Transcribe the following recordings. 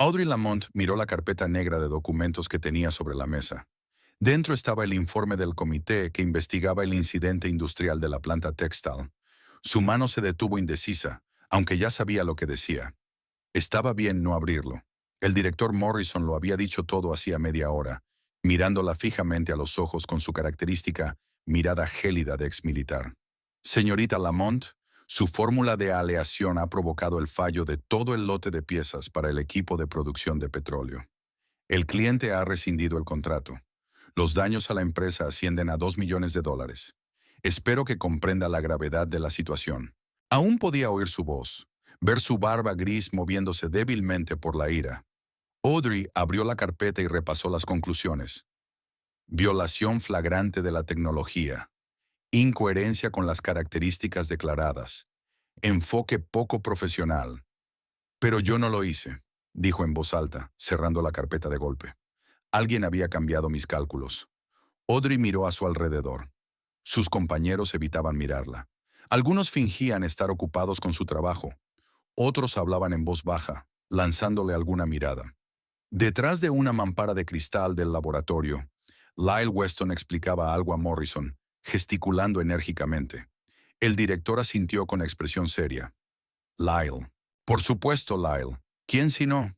Audrey Lamont miró la carpeta negra de documentos que tenía sobre la mesa. Dentro estaba el informe del comité que investigaba el incidente industrial de la planta textil. Su mano se detuvo indecisa, aunque ya sabía lo que decía. Estaba bien no abrirlo. El director Morrison lo había dicho todo hacía media hora, mirándola fijamente a los ojos con su característica mirada gélida de exmilitar. Señorita Lamont, su fórmula de aleación ha provocado el fallo de todo el lote de piezas para el equipo de producción de petróleo. El cliente ha rescindido el contrato. Los daños a la empresa ascienden a $2 millones. Espero que comprenda la gravedad de la situación. Aún podía oír su voz, ver su barba gris moviéndose débilmente por la ira. Audrey abrió la carpeta y repasó las conclusiones. Violación flagrante de la tecnología. Incoherencia con las características declaradas. Enfoque poco profesional. Pero yo no lo hice, dijo en voz alta, cerrando la carpeta de golpe. Alguien había cambiado mis cálculos. Audrey miró a su alrededor. Sus compañeros evitaban mirarla. Algunos fingían estar ocupados con su trabajo. Otros hablaban en voz baja, lanzándole alguna mirada. Detrás de una mampara de cristal del laboratorio, Lyle Weston explicaba algo a Morrison, gesticulando enérgicamente. El director asintió con expresión seria. Lyle. Por supuesto, Lyle. ¿Quién si no?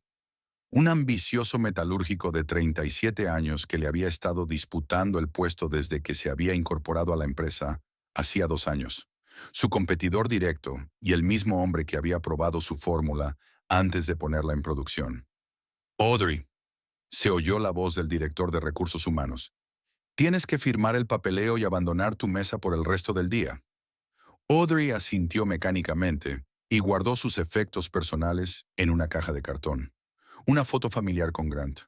Un ambicioso metalúrgico de 37 años que le había estado disputando el puesto desde que se había incorporado a la empresa hacía 2 años. Su competidor directo y el mismo hombre que había probado su fórmula antes de ponerla en producción. Audrey, se oyó la voz del director de recursos humanos. Tienes que firmar el papeleo y abandonar tu mesa por el resto del día. Audrey asintió mecánicamente y guardó sus efectos personales en una caja de cartón. Una foto familiar con Grant,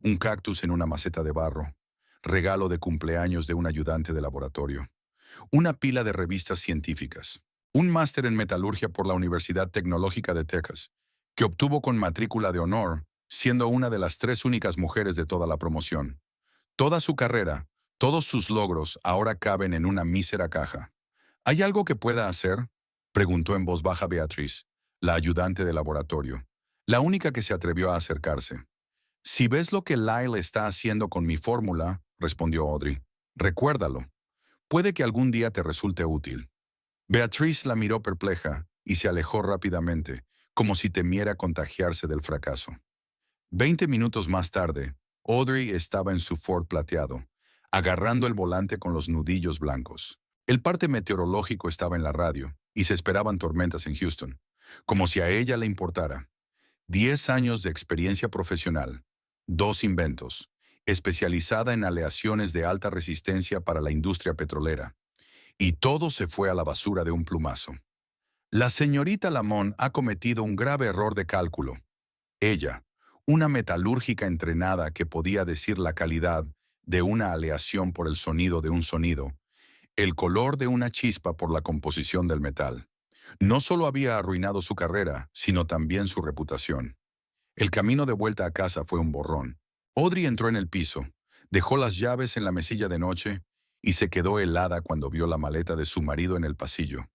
un cactus en una maceta de barro, regalo de cumpleaños de un ayudante de laboratorio, una pila de revistas científicas, un máster en metalurgia por la Universidad Tecnológica de Texas, que obtuvo con matrícula de honor, siendo una de las 3 únicas mujeres de toda la promoción. Toda su carrera, todos sus logros ahora caben en una mísera caja. ¿Hay algo que pueda hacer?, preguntó en voz baja Beatriz, la ayudante de laboratorio, la única que se atrevió a acercarse. Si ves lo que Lyle está haciendo con mi fórmula, respondió Audrey, recuérdalo. Puede que algún día te resulte útil. Beatriz la miró perpleja y se alejó rápidamente, como si temiera contagiarse del fracaso. 20 minutos más tarde, Audrey estaba en su Ford plateado, agarrando el volante con los nudillos blancos. El parte meteorológico estaba en la radio y se esperaban tormentas en Houston, como si a ella le importara. 10 años de experiencia profesional, 2 inventos, especializada en aleaciones de alta resistencia para la industria petrolera. Y todo se fue a la basura de un plumazo. La señorita Lamont ha cometido un grave error de cálculo. Ella, una metalúrgica entrenada que podía decir la calidad de una aleación por el sonido de un sonido, el color de una chispa por la composición del metal. No solo había arruinado su carrera, sino también su reputación. El camino de vuelta a casa fue un borrón. Audrey entró en el piso, dejó las llaves en la mesilla de noche y se quedó helada cuando vio la maleta de su marido en el pasillo.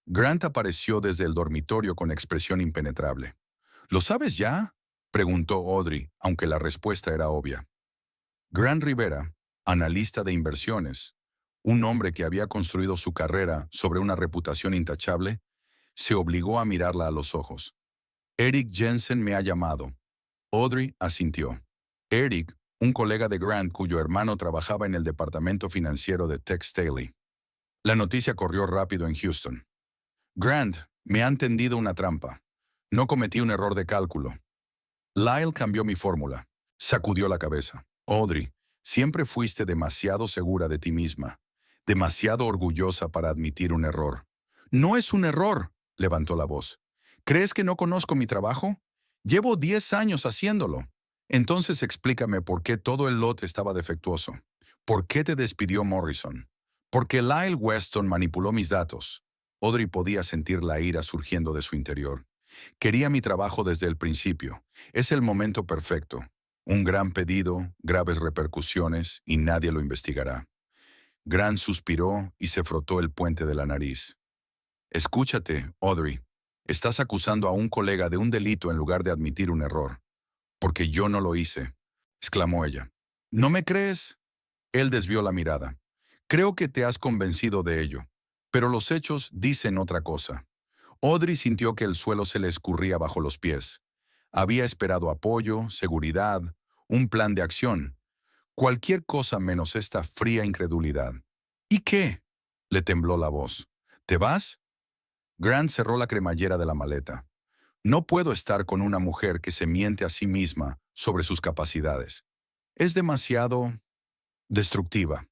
Grant apareció desde el dormitorio con expresión impenetrable. ¿Lo sabes ya?, preguntó Audrey, aunque la respuesta era obvia. Grant Rivera, analista de inversiones, un hombre que había construido su carrera sobre una reputación intachable, se obligó a mirarla a los ojos. Eric Jensen me ha llamado. Audrey asintió. Eric, un colega de Grant cuyo hermano trabajaba en el departamento financiero de Tex Staley. La noticia corrió rápido en Houston. Grant, me han tendido una trampa. No cometí un error de cálculo. Lyle cambió mi fórmula. Sacudió la cabeza. Audrey, siempre fuiste demasiado segura de ti misma, demasiado orgullosa para admitir un error. No es un error, levantó la voz. ¿Crees que no conozco mi trabajo? Llevo 10 años haciéndolo. Entonces explícame por qué todo el lote estaba defectuoso. ¿Por qué te despidió Morrison? Porque Lyle Weston manipuló mis datos. Audrey podía sentir la ira surgiendo de su interior. Quería mi trabajo desde el principio. Es el momento perfecto. Un gran pedido, graves repercusiones y nadie lo investigará. Grant suspiró y se frotó el puente de la nariz. Escúchate, Audrey. Estás acusando a un colega de un delito en lugar de admitir un error. Porque yo no lo hice, exclamó ella. ¿No me crees? Él desvió la mirada. Creo que te has convencido de ello, pero los hechos dicen otra cosa. Audrey sintió que el suelo se le escurría bajo los pies. Había esperado apoyo, seguridad, un plan de acción, cualquier cosa menos esta fría incredulidad. ¿Y qué? Le tembló la voz. ¿Te vas? Grant cerró la cremallera de la maleta. No puedo estar con una mujer que se miente a sí misma sobre sus capacidades. Es demasiado destructiva.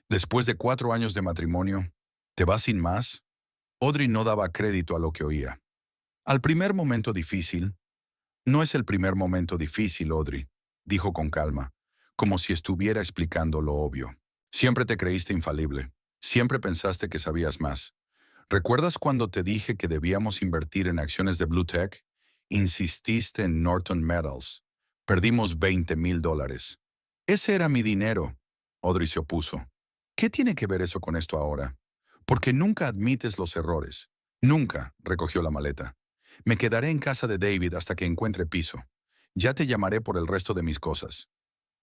Después de 4 años de matrimonio, ¿te vas sin más? Audrey no daba crédito a lo que oía. Al primer momento difícil, no es el primer momento difícil, Audrey, dijo con calma, como si estuviera explicando lo obvio. Siempre te creíste infalible. Siempre pensaste que sabías más. ¿Recuerdas cuando te dije que debíamos invertir en acciones de Blue Tech? Insististe en Norton Metals. Perdimos $20,000. Ese era mi dinero. Audrey se opuso. ¿Qué tiene que ver eso con esto ahora? Porque nunca admites los errores. Nunca, recogió la maleta. Me quedaré en casa de David hasta que encuentre piso. Ya te llamaré por el resto de mis cosas.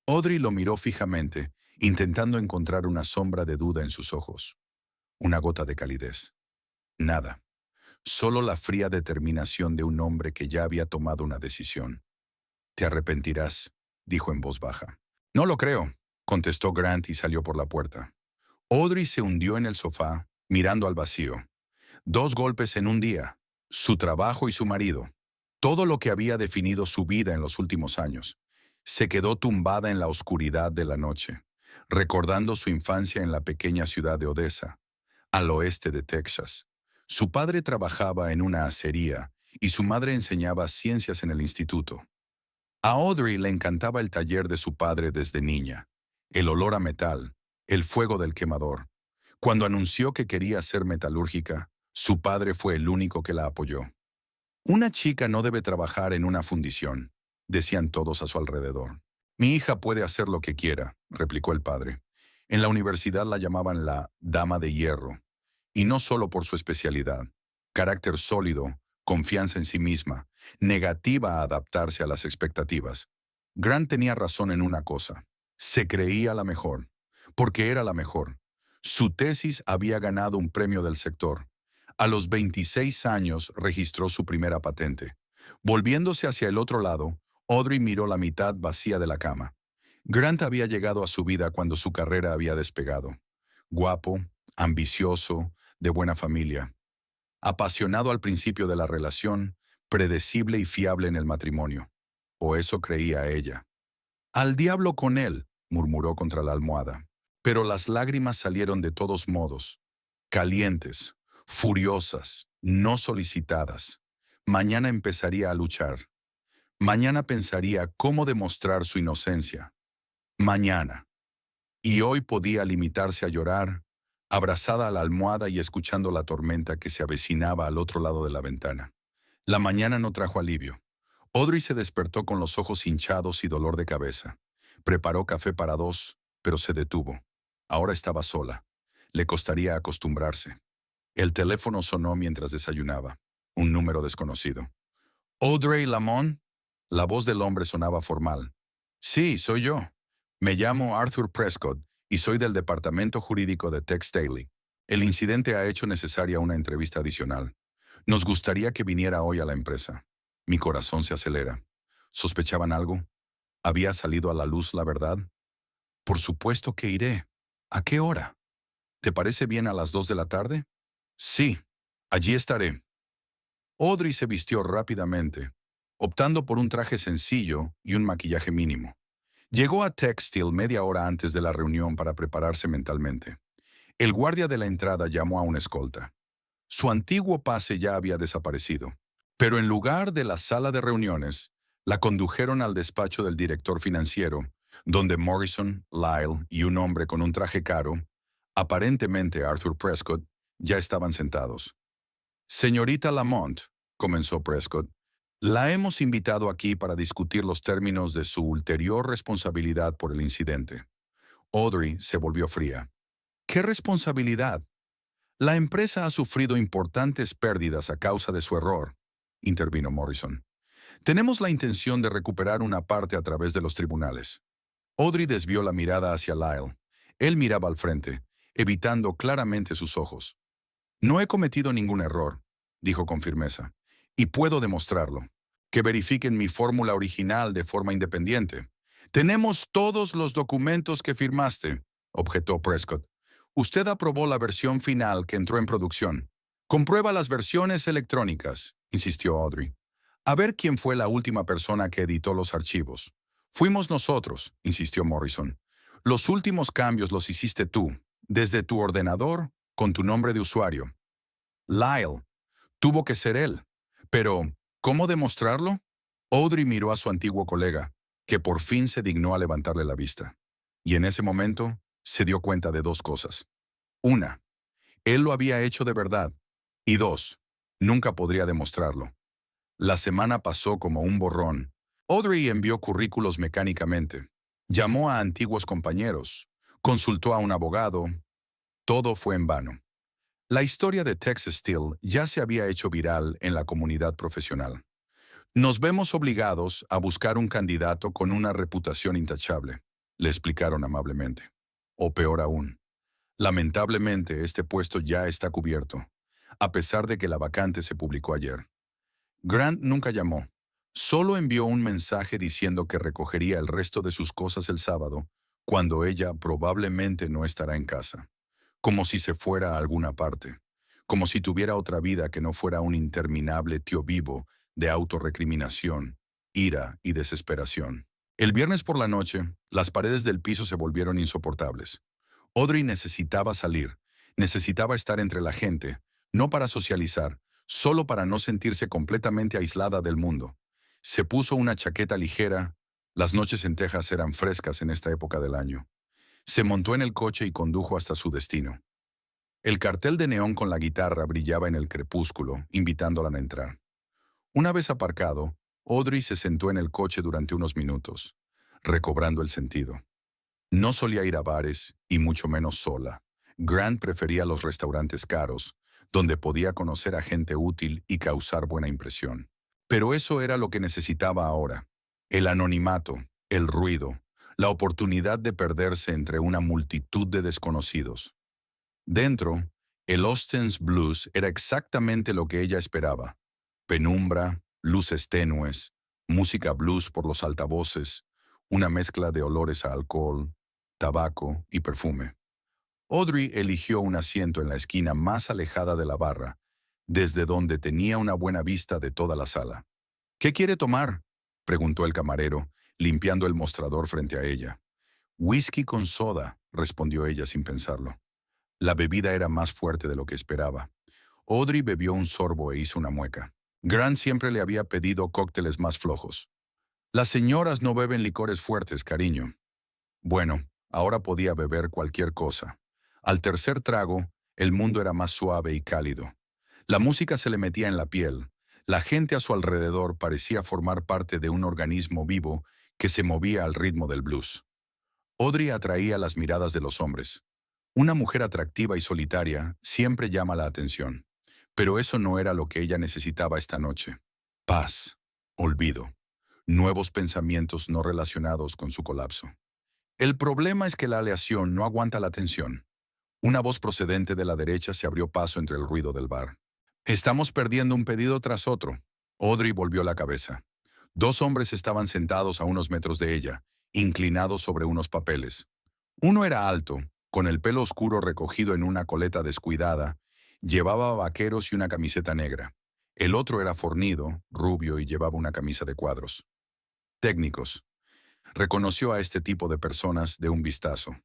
Audrey lo miró fijamente, intentando encontrar una sombra de duda en sus ojos. Una gota de calidez. Nada. Solo la fría determinación de un hombre que ya había tomado una decisión. Te arrepentirás, dijo en voz baja. No lo creo, contestó Grant y salió por la puerta. Audrey se hundió en el sofá, mirando al vacío. 2 golpes en un día, su trabajo y su marido, todo lo que había definido su vida en los últimos años. Se quedó tumbada en la oscuridad de la noche, recordando su infancia en la pequeña ciudad de Odessa, al oeste de Texas. Su padre trabajaba en una acería y su madre enseñaba ciencias en el instituto. A Audrey le encantaba el taller de su padre desde niña, el olor a metal, el fuego del quemador. Cuando anunció que quería ser metalúrgica, su padre fue el único que la apoyó. Una chica no debe trabajar en una fundición, decían todos a su alrededor. Mi hija puede hacer lo que quiera, replicó el padre. En la universidad la llamaban la Dama de Hierro, y no solo por su especialidad. Carácter sólido, confianza en sí misma, negativa a adaptarse a las expectativas. Grant tenía razón en una cosa. Se creía la mejor, porque era la mejor. Su tesis había ganado un premio del sector. A los 26 años registró su primera patente. Volviéndose hacia el otro lado, Audrey miró la mitad vacía de la cama. Grant había llegado a su vida cuando su carrera había despegado. Guapo, ambicioso, de buena familia. Apasionado al principio de la relación, predecible y fiable en el matrimonio. O eso creía ella. Al diablo con él, murmuró contra la almohada. Pero las lágrimas salieron de todos modos, calientes, furiosas, no solicitadas. Mañana empezaría a luchar. Mañana pensaría cómo demostrar su inocencia. Mañana. Y hoy podía limitarse a llorar, abrazada a la almohada y escuchando la tormenta que se avecinaba al otro lado de la ventana. La mañana no trajo alivio. Audrey se despertó con los ojos hinchados y dolor de cabeza. Preparó café para 2, pero se detuvo. Ahora estaba sola. Le costaría acostumbrarse. El teléfono sonó mientras desayunaba. Un número desconocido. ¿Audrey Lamont? La voz del hombre sonaba formal. Sí, soy yo. Me llamo Arthur Prescott y soy del departamento jurídico de Tex Daily. El incidente ha hecho necesaria una entrevista adicional. Nos gustaría que viniera hoy a la empresa. Mi corazón se acelera. ¿Sospechaban algo? ¿Había salido a la luz la verdad? Por supuesto que iré. ¿A qué hora? ¿Te parece bien a las 2 de la tarde? Sí, allí estaré. Audrey se vistió rápidamente, optando por un traje sencillo y un maquillaje mínimo. Llegó a Textile media hora antes de la reunión para prepararse mentalmente. El guardia de la entrada llamó a una escolta. Su antiguo pase ya había desaparecido, pero en lugar de la sala de reuniones, la condujeron al despacho del director financiero, donde Morrison, Lyle y un hombre con un traje caro, aparentemente Arthur Prescott, ya estaban sentados. Señorita Lamont, comenzó Prescott, la hemos invitado aquí para discutir los términos de su ulterior responsabilidad por el incidente. Audrey se volvió fría. ¿Qué responsabilidad? La empresa ha sufrido importantes pérdidas a causa de su error, intervino Morrison. Tenemos la intención de recuperar una parte a través de los tribunales. Audrey desvió la mirada hacia Lyle. Él miraba al frente, evitando claramente sus ojos. No he cometido ningún error, dijo con firmeza, y puedo demostrarlo. Que verifiquen mi fórmula original de forma independiente. Tenemos todos los documentos que firmaste, objetó Prescott. Usted aprobó la versión final que entró en producción. Comprueba las versiones electrónicas, insistió Audrey. A ver quién fue la última persona que editó los archivos. Fuimos nosotros, insistió Morrison. Los últimos cambios los hiciste tú, desde tu ordenador, con tu nombre de usuario. Lyle. Tuvo que ser él. Pero, ¿cómo demostrarlo? Audrey miró a su antiguo colega, que por fin se dignó a levantarle la vista. Y en ese momento, se dio cuenta de dos cosas. Una, él lo había hecho de verdad. Y dos, nunca podría demostrarlo. La semana pasó como un borrón. Audrey envió currículos mecánicamente. Llamó a antiguos compañeros. Consultó a un abogado. Todo fue en vano. La historia de Texas Steel ya se había hecho viral en la comunidad profesional. Nos vemos obligados a buscar un candidato con una reputación intachable, le explicaron amablemente. O peor aún, lamentablemente este puesto ya está cubierto, a pesar de que la vacante se publicó ayer. Grant nunca llamó, solo envió un mensaje diciendo que recogería el resto de sus cosas el sábado, cuando ella probablemente no estará en casa. Como si se fuera a alguna parte, como si tuviera otra vida que no fuera un interminable tío vivo de autorrecriminación, ira y desesperación. El viernes por la noche, las paredes del piso se volvieron insoportables. Audrey necesitaba salir, necesitaba estar entre la gente, no para socializar, solo para no sentirse completamente aislada del mundo. Se puso una chaqueta ligera, las noches en Texas eran frescas en esta época del año. Se montó en el coche y condujo hasta su destino. El cartel de neón con la guitarra brillaba en el crepúsculo, invitándola a entrar. Una vez aparcado, Audrey se sentó en el coche durante unos minutos, recobrando el sentido. No solía ir a bares, y mucho menos sola. Grant prefería los restaurantes caros, donde podía conocer a gente útil y causar buena impresión. Pero eso era lo que necesitaba ahora. El anonimato, el ruido, la oportunidad de perderse entre una multitud de desconocidos. Dentro, el Austin's Blues era exactamente lo que ella esperaba. Penumbra, luces tenues, música blues por los altavoces, una mezcla de olores a alcohol, tabaco y perfume. Audrey eligió un asiento en la esquina más alejada de la barra, desde donde tenía una buena vista de toda la sala. ¿Qué quiere tomar?, preguntó el camarero, limpiando el mostrador frente a ella. Whisky con soda, respondió ella sin pensarlo. La bebida era más fuerte de lo que esperaba. Audrey bebió un sorbo e hizo una mueca. Grant siempre le había pedido cócteles más flojos. Las señoras no beben licores fuertes, cariño. Bueno, ahora podía beber cualquier cosa. Al tercer trago, el mundo era más suave y cálido. La música se le metía en la piel. La gente a su alrededor parecía formar parte de un organismo vivo que se movía al ritmo del blues. Audrey atraía las miradas de los hombres. Una mujer atractiva y solitaria siempre llama la atención. Pero eso no era lo que ella necesitaba esta noche. Paz, olvido, nuevos pensamientos no relacionados con su colapso. El problema es que la aleación no aguanta la tensión. Una voz procedente de la derecha se abrió paso entre el ruido del bar. Estamos perdiendo un pedido tras otro. Audrey volvió la cabeza. Dos hombres estaban sentados a unos metros de ella, inclinados sobre unos papeles. Uno era alto, con el pelo oscuro recogido en una coleta descuidada, llevaba vaqueros y una camiseta negra. El otro era fornido, rubio y llevaba una camisa de cuadros. Técnicos. Reconoció a este tipo de personas de un vistazo.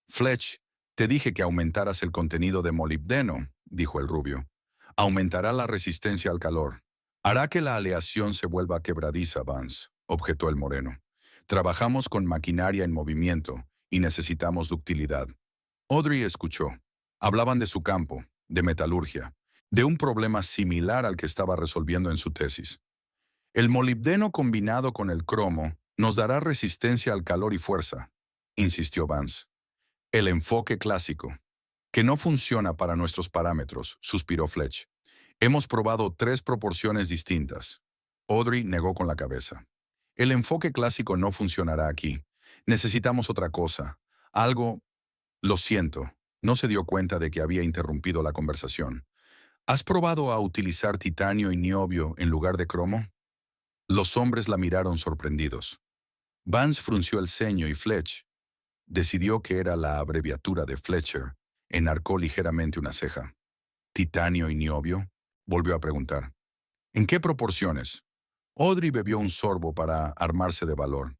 Fletch, te dije que aumentaras el contenido de molibdeno, dijo el rubio. Aumentará la resistencia al calor. Hará que la aleación se vuelva quebradiza, Vance, objetó el moreno. Trabajamos con maquinaria en movimiento y necesitamos ductilidad. Audrey escuchó. Hablaban de su campo, de metalurgia, de un problema similar al que estaba resolviendo en su tesis. El molibdeno combinado con el cromo nos dará resistencia al calor y fuerza, insistió Vance. El enfoque clásico, que no funciona para nuestros parámetros, suspiró Fletch. Hemos probado 3 proporciones distintas. Audrey negó con la cabeza. El enfoque clásico no funcionará aquí. Necesitamos otra cosa. Algo... Lo siento. No se dio cuenta de que había interrumpido la conversación. ¿Has probado a utilizar titanio y niobio en lugar de cromo? Los hombres la miraron sorprendidos. Vance frunció el ceño y Fletch decidió que era la abreviatura de Fletcher. Enarcó ligeramente una ceja. ¿Titanio y niobio? Volvió a preguntar. ¿En qué proporciones? Audrey bebió un sorbo para armarse de valor.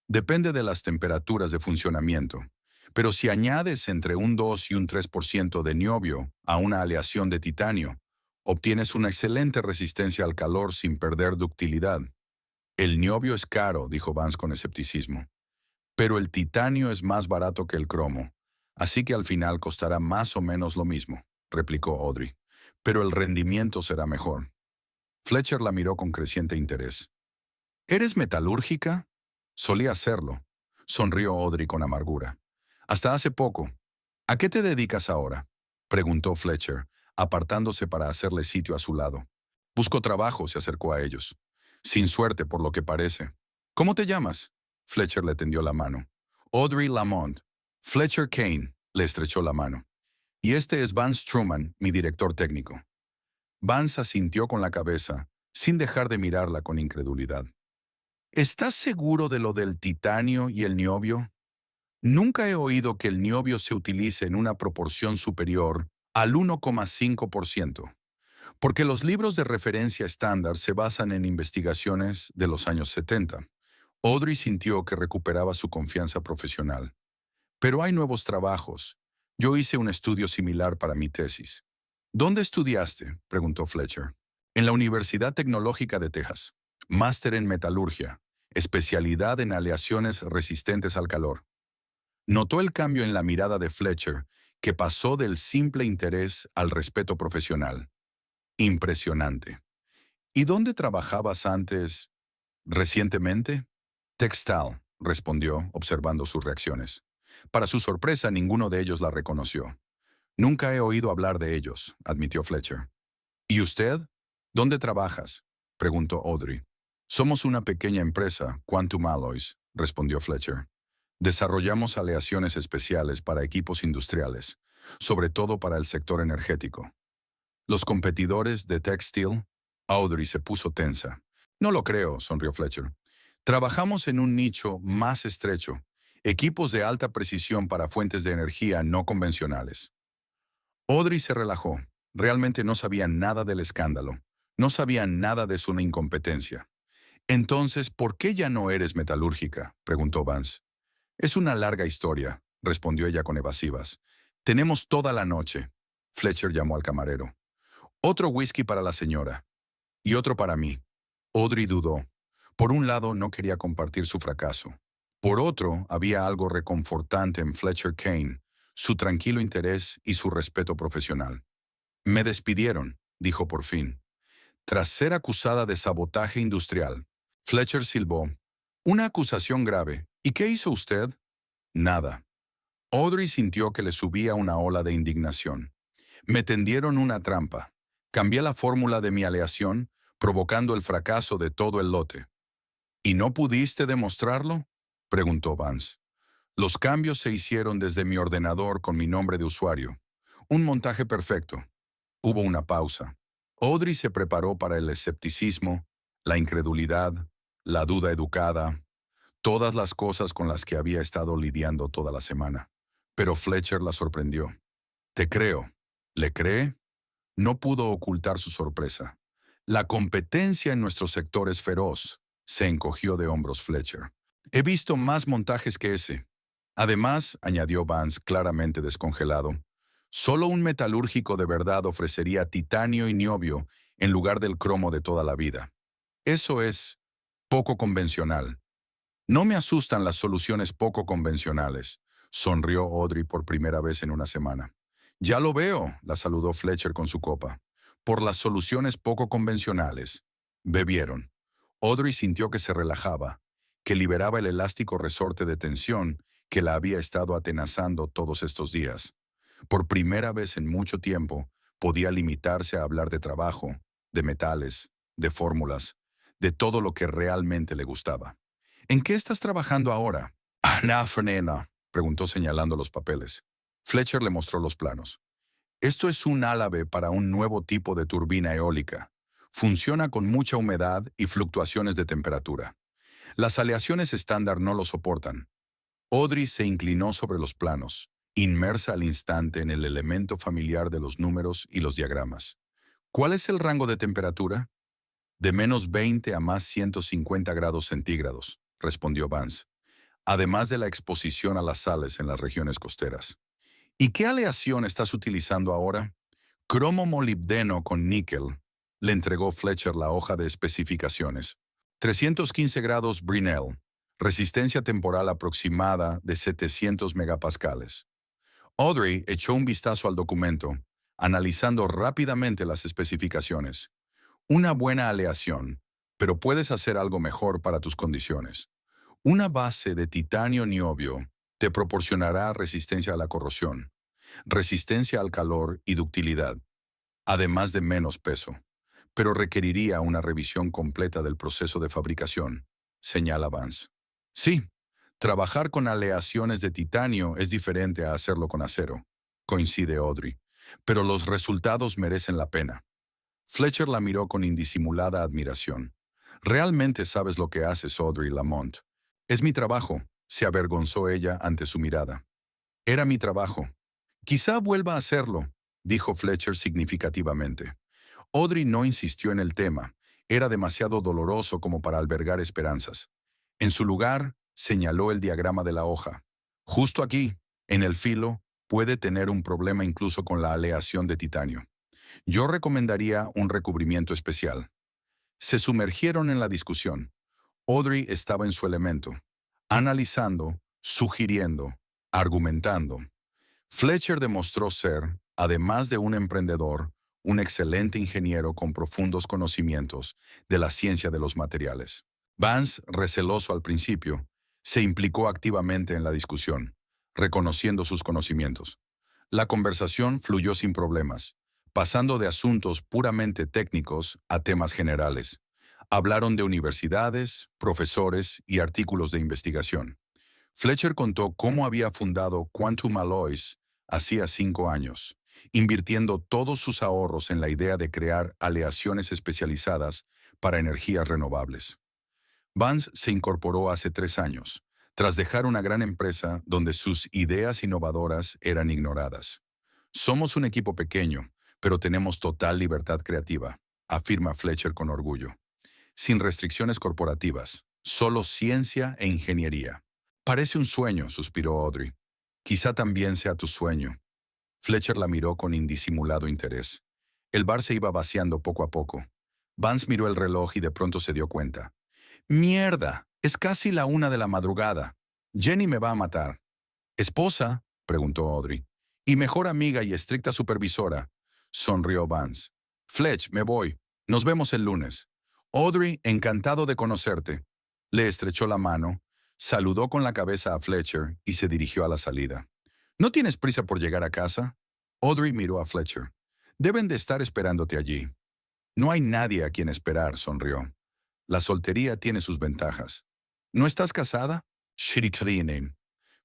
Depende de las temperaturas de funcionamiento. Pero si añades entre un 2 y un 3% de niobio a una aleación de titanio, obtienes una excelente resistencia al calor sin perder ductilidad. El niobio es caro, dijo Vance con escepticismo. Pero el titanio es más barato que el cromo, así que al final costará más o menos lo mismo, replicó Audrey. Pero el rendimiento será mejor. Fletcher la miró con creciente interés. ¿Eres metalúrgica? Solía serlo, sonrió Audrey con amargura. Hasta hace poco. ¿A qué te dedicas ahora? Preguntó Fletcher, apartándose para hacerle sitio a su lado. Busco trabajo, se acercó a ellos. Sin suerte, por lo que parece. ¿Cómo te llamas? Fletcher le tendió la mano. Audrey Lamont. Fletcher Kane le estrechó la mano. Y este es Vance Truman, mi director técnico. Vance asintió con la cabeza, sin dejar de mirarla con incredulidad. ¿Estás seguro de lo del titanio y el niobio? Nunca he oído que el niobio se utilice en una proporción superior al 1,5%, porque los libros de referencia estándar se basan en investigaciones de los años 70. Audrey sintió que recuperaba su confianza profesional. Pero hay nuevos trabajos. Yo hice un estudio similar para mi tesis. ¿Dónde estudiaste?, preguntó Fletcher. En la Universidad Tecnológica de Texas. Máster en metalurgia. Especialidad en aleaciones resistentes al calor. Notó el cambio en la mirada de Fletcher, que pasó del simple interés al respeto profesional. Impresionante. ¿Y dónde trabajabas antes? ¿Recientemente? Textile, respondió, observando sus reacciones. Para su sorpresa, ninguno de ellos la reconoció. Nunca he oído hablar de ellos, admitió Fletcher. ¿Y usted? ¿Dónde trabajas?, preguntó Audrey. Somos una pequeña empresa, Quantum Alloys, respondió Fletcher. Desarrollamos aleaciones especiales para equipos industriales, sobre todo para el sector energético. Los competidores de Textile, Audrey se puso tensa. No lo creo, sonrió Fletcher. Trabajamos en un nicho más estrecho, equipos de alta precisión para fuentes de energía no convencionales. Audrey se relajó. Realmente no sabía nada del escándalo. No sabía nada de su incompetencia. Entonces, ¿por qué ya no eres metalúrgica?, preguntó Vance. Es una larga historia, respondió ella con evasivas. Tenemos toda la noche. Fletcher llamó al camarero. Otro whisky para la señora. Y otro para mí. Audrey dudó. Por un lado, no quería compartir su fracaso. Por otro, había algo reconfortante en Fletcher Kane, su tranquilo interés y su respeto profesional. Me despidieron, dijo por fin, tras ser acusada de sabotaje industrial. Fletcher silbó. Una acusación grave. ¿Y qué hizo usted? Nada. Audrey sintió que le subía una ola de indignación. Me tendieron una trampa. Cambié la fórmula de mi aleación, provocando el fracaso de todo el lote. ¿Y no pudiste demostrarlo?, preguntó Vance. Los cambios se hicieron desde mi ordenador con mi nombre de usuario. Un montaje perfecto. Hubo una pausa. Audrey se preparó para el escepticismo, la incredulidad, la duda educada, todas las cosas con las que había estado lidiando toda la semana. Pero Fletcher la sorprendió. Te creo. ¿Le cree? No pudo ocultar su sorpresa. La competencia en nuestro sector es feroz. Se encogió de hombros Fletcher. He visto más montajes que ese. Además, añadió Vance claramente descongelado, solo un metalúrgico de verdad ofrecería titanio y niobio en lugar del cromo de toda la vida. Eso es poco convencional. No me asustan las soluciones poco convencionales, sonrió Audrey por primera vez en una semana. Ya lo veo, la saludó Fletcher con su copa. Por las soluciones poco convencionales. Bebieron. Audrey sintió que se relajaba, que liberaba el elástico resorte de tensión que la había estado atenazando todos estos días. Por primera vez en mucho tiempo, podía limitarse a hablar de trabajo, de metales, de fórmulas, de todo lo que realmente le gustaba. ¿En qué estás trabajando ahora? Nena, preguntó señalando los papeles. Fletcher le mostró los planos. Esto es un álave para un nuevo tipo de turbina eólica. Funciona con mucha humedad y fluctuaciones de temperatura. Las aleaciones estándar no lo soportan. Audrey se inclinó sobre los planos, inmersa al instante en el elemento familiar de los números y los diagramas. ¿Cuál es el rango de temperatura? De -20 a +150 grados centígrados, respondió Vance, además de la exposición a las sales en las regiones costeras. ¿Y qué aleación estás utilizando ahora? Cromo molibdeno con níquel. Le entregó Fletcher la hoja de especificaciones. 315 grados Brinell. Resistencia temporal aproximada de 700 megapascales. Audrey echó un vistazo al documento, analizando rápidamente las especificaciones. Una buena aleación, pero puedes hacer algo mejor para tus condiciones. Una base de titanio niobio te proporcionará resistencia a la corrosión, resistencia al calor y ductilidad, además de menos peso, pero requeriría una revisión completa del proceso de fabricación, señala Vance. Sí, trabajar con aleaciones de titanio es diferente a hacerlo con acero, coincide Audrey, pero los resultados merecen la pena. Fletcher la miró con indisimulada admiración. Realmente sabes lo que haces, Audrey Lamont. Es mi trabajo, se avergonzó ella ante su mirada. Era mi trabajo. Quizá vuelva a hacerlo, dijo Fletcher significativamente. Audrey no insistió en el tema. Era demasiado doloroso como para albergar esperanzas. En su lugar, señaló el diagrama de la hoja. Justo aquí, en el filo, puede tener un problema incluso con la aleación de titanio. Yo recomendaría un recubrimiento especial. Se sumergieron en la discusión. Audrey estaba en su elemento, analizando, sugiriendo, argumentando. Fletcher demostró ser, además de un emprendedor, un excelente ingeniero con profundos conocimientos de la ciencia de los materiales. Vance, receloso al principio, se implicó activamente en la discusión, reconociendo sus conocimientos. La conversación fluyó sin problemas, pasando de asuntos puramente técnicos a temas generales. Hablaron de universidades, profesores y artículos de investigación. Fletcher contó cómo había fundado Quantum Alloys hacía 5 años, invirtiendo todos sus ahorros en la idea de crear aleaciones especializadas para energías renovables. Vance se incorporó hace 3 años, tras dejar una gran empresa donde sus ideas innovadoras eran ignoradas. Somos un equipo pequeño, pero tenemos total libertad creativa, afirma Fletcher con orgullo. Sin restricciones corporativas, solo ciencia e ingeniería. Parece un sueño, suspiró Audrey. Quizá también sea tu sueño. Fletcher la miró con indisimulado interés. El bar se iba vaciando poco a poco. Vance miró el reloj y de pronto se dio cuenta. ¡Mierda! Es casi la 1 de la madrugada. Jenny me va a matar. ¿Esposa? Preguntó Audrey. Y mejor amiga y estricta supervisora. Sonrió Vance. Fletch, me voy. Nos vemos el lunes. Audrey, encantado de conocerte. Le estrechó la mano, saludó con la cabeza a Fletcher y se dirigió a la salida. ¿No tienes prisa por llegar a casa? Audrey miró a Fletcher. Deben de estar esperándote allí. No hay nadie a quien esperar, sonrió. La soltería tiene sus ventajas. ¿No estás casada? Shirikrinen,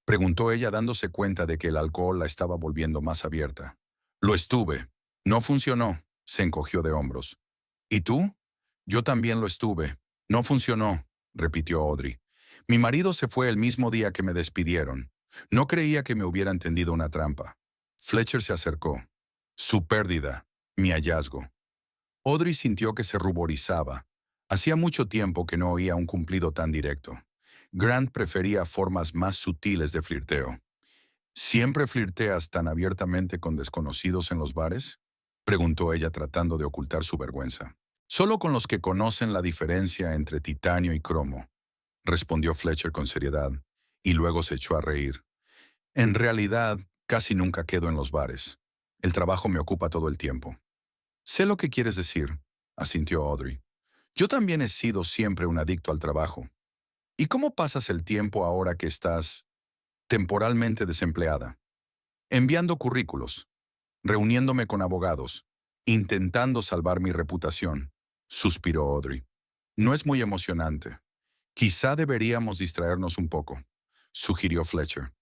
preguntó ella dándose cuenta de que el alcohol la estaba volviendo más abierta. Lo estuve. No funcionó, se encogió de hombros. ¿Y tú? Yo también lo estuve. No funcionó, repitió Audrey. Mi marido se fue el mismo día que me despidieron. No creía que me hubieran tendido una trampa. Fletcher se acercó. Su pérdida, mi hallazgo. Audrey sintió que se ruborizaba. Hacía mucho tiempo que no oía un cumplido tan directo. Grant prefería formas más sutiles de flirteo. ¿Siempre flirteas tan abiertamente con desconocidos en los bares? Preguntó ella tratando de ocultar su vergüenza. Solo con los que conocen la diferencia entre titanio y cromo, respondió Fletcher con seriedad, y luego se echó a reír. En realidad, casi nunca quedo en los bares. El trabajo me ocupa todo el tiempo. Sé lo que quieres decir, asintió Audrey. Yo también he sido siempre un adicto al trabajo. ¿Y cómo pasas el tiempo ahora que estás temporalmente desempleada? Enviando currículos, reuniéndome con abogados, intentando salvar mi reputación, suspiró Audrey. No es muy emocionante. Quizá deberíamos distraernos un poco, sugirió Fletcher.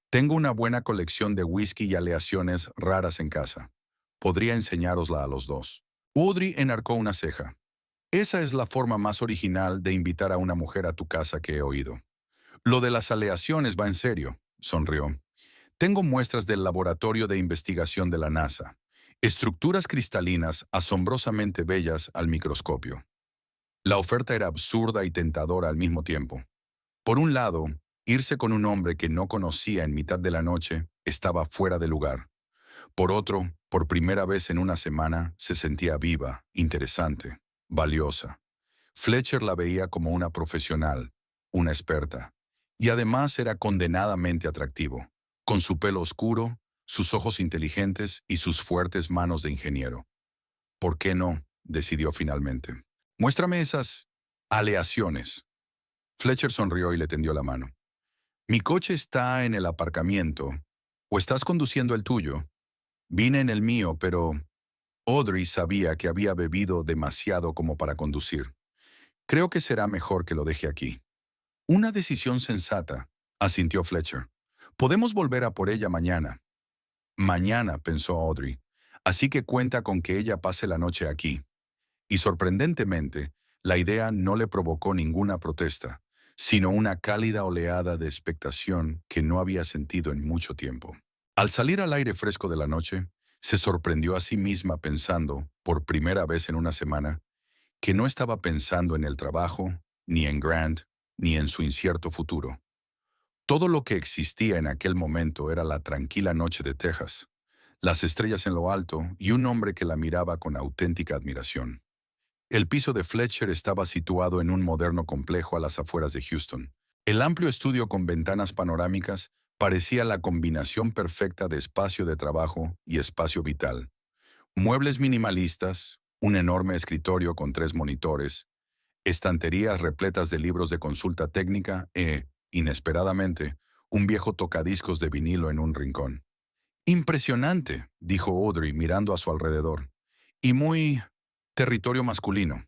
Tengo una buena colección de whisky y aleaciones raras en casa. Podría enseñárosla a los dos. Audrey enarcó una ceja. Esa es la forma más original de invitar a una mujer a tu casa que he oído. Lo de las aleaciones va en serio, sonrió. Tengo muestras del Laboratorio de Investigación de la NASA. Estructuras cristalinas asombrosamente bellas al microscopio. La oferta era absurda y tentadora al mismo tiempo. Por un lado, irse con un hombre que no conocía en mitad de la noche estaba fuera de lugar. Por otro, por primera vez en una semana, se sentía viva, interesante, valiosa. Fletcher la veía como una profesional, una experta, y además era condenadamente atractivo, con su pelo oscuro, sus ojos inteligentes y sus fuertes manos de ingeniero. ¿Por qué no?, decidió finalmente. Muéstrame esas aleaciones. Fletcher sonrió y le tendió la mano. Mi coche está en el aparcamiento. ¿O estás conduciendo el tuyo? Vine en el mío, pero Audrey sabía que había bebido demasiado como para conducir. Creo que será mejor que lo deje aquí. Una decisión sensata, asintió Fletcher. Podemos volver a por ella mañana. Mañana, pensó Audrey. Así que cuenta con que ella pase la noche aquí. Y sorprendentemente, la idea no le provocó ninguna protesta, sino una cálida oleada de expectación que no había sentido en mucho tiempo. Al salir al aire fresco de la noche, se sorprendió a sí misma pensando, por primera vez en una semana, que no estaba pensando en el trabajo, ni en Grant, ni en su incierto futuro. Todo lo que existía en aquel momento era la tranquila noche de Texas, las estrellas en lo alto y un hombre que la miraba con auténtica admiración. El piso de Fletcher estaba situado en un moderno complejo a las afueras de Houston. El amplio estudio con ventanas panorámicas parecía la combinación perfecta de espacio de trabajo y espacio vital. Muebles minimalistas, un enorme escritorio con 3 monitores, estanterías repletas de libros de consulta técnica e, inesperadamente, un viejo tocadiscos de vinilo en un rincón. Impresionante, dijo Audrey mirando a su alrededor. Y muy territorio masculino.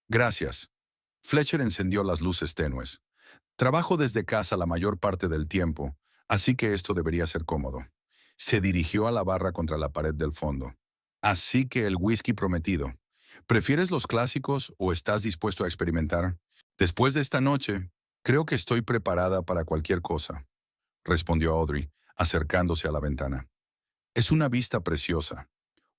Gracias. Fletcher encendió las luces tenues. Trabajo desde casa la mayor parte del tiempo, así que esto debería ser cómodo. Se dirigió a la barra contra la pared del fondo. Así que el whisky prometido. ¿Prefieres los clásicos o estás dispuesto a experimentar? Después de esta noche, creo que estoy preparada para cualquier cosa, respondió Audrey, acercándose a la ventana. Es una vista preciosa.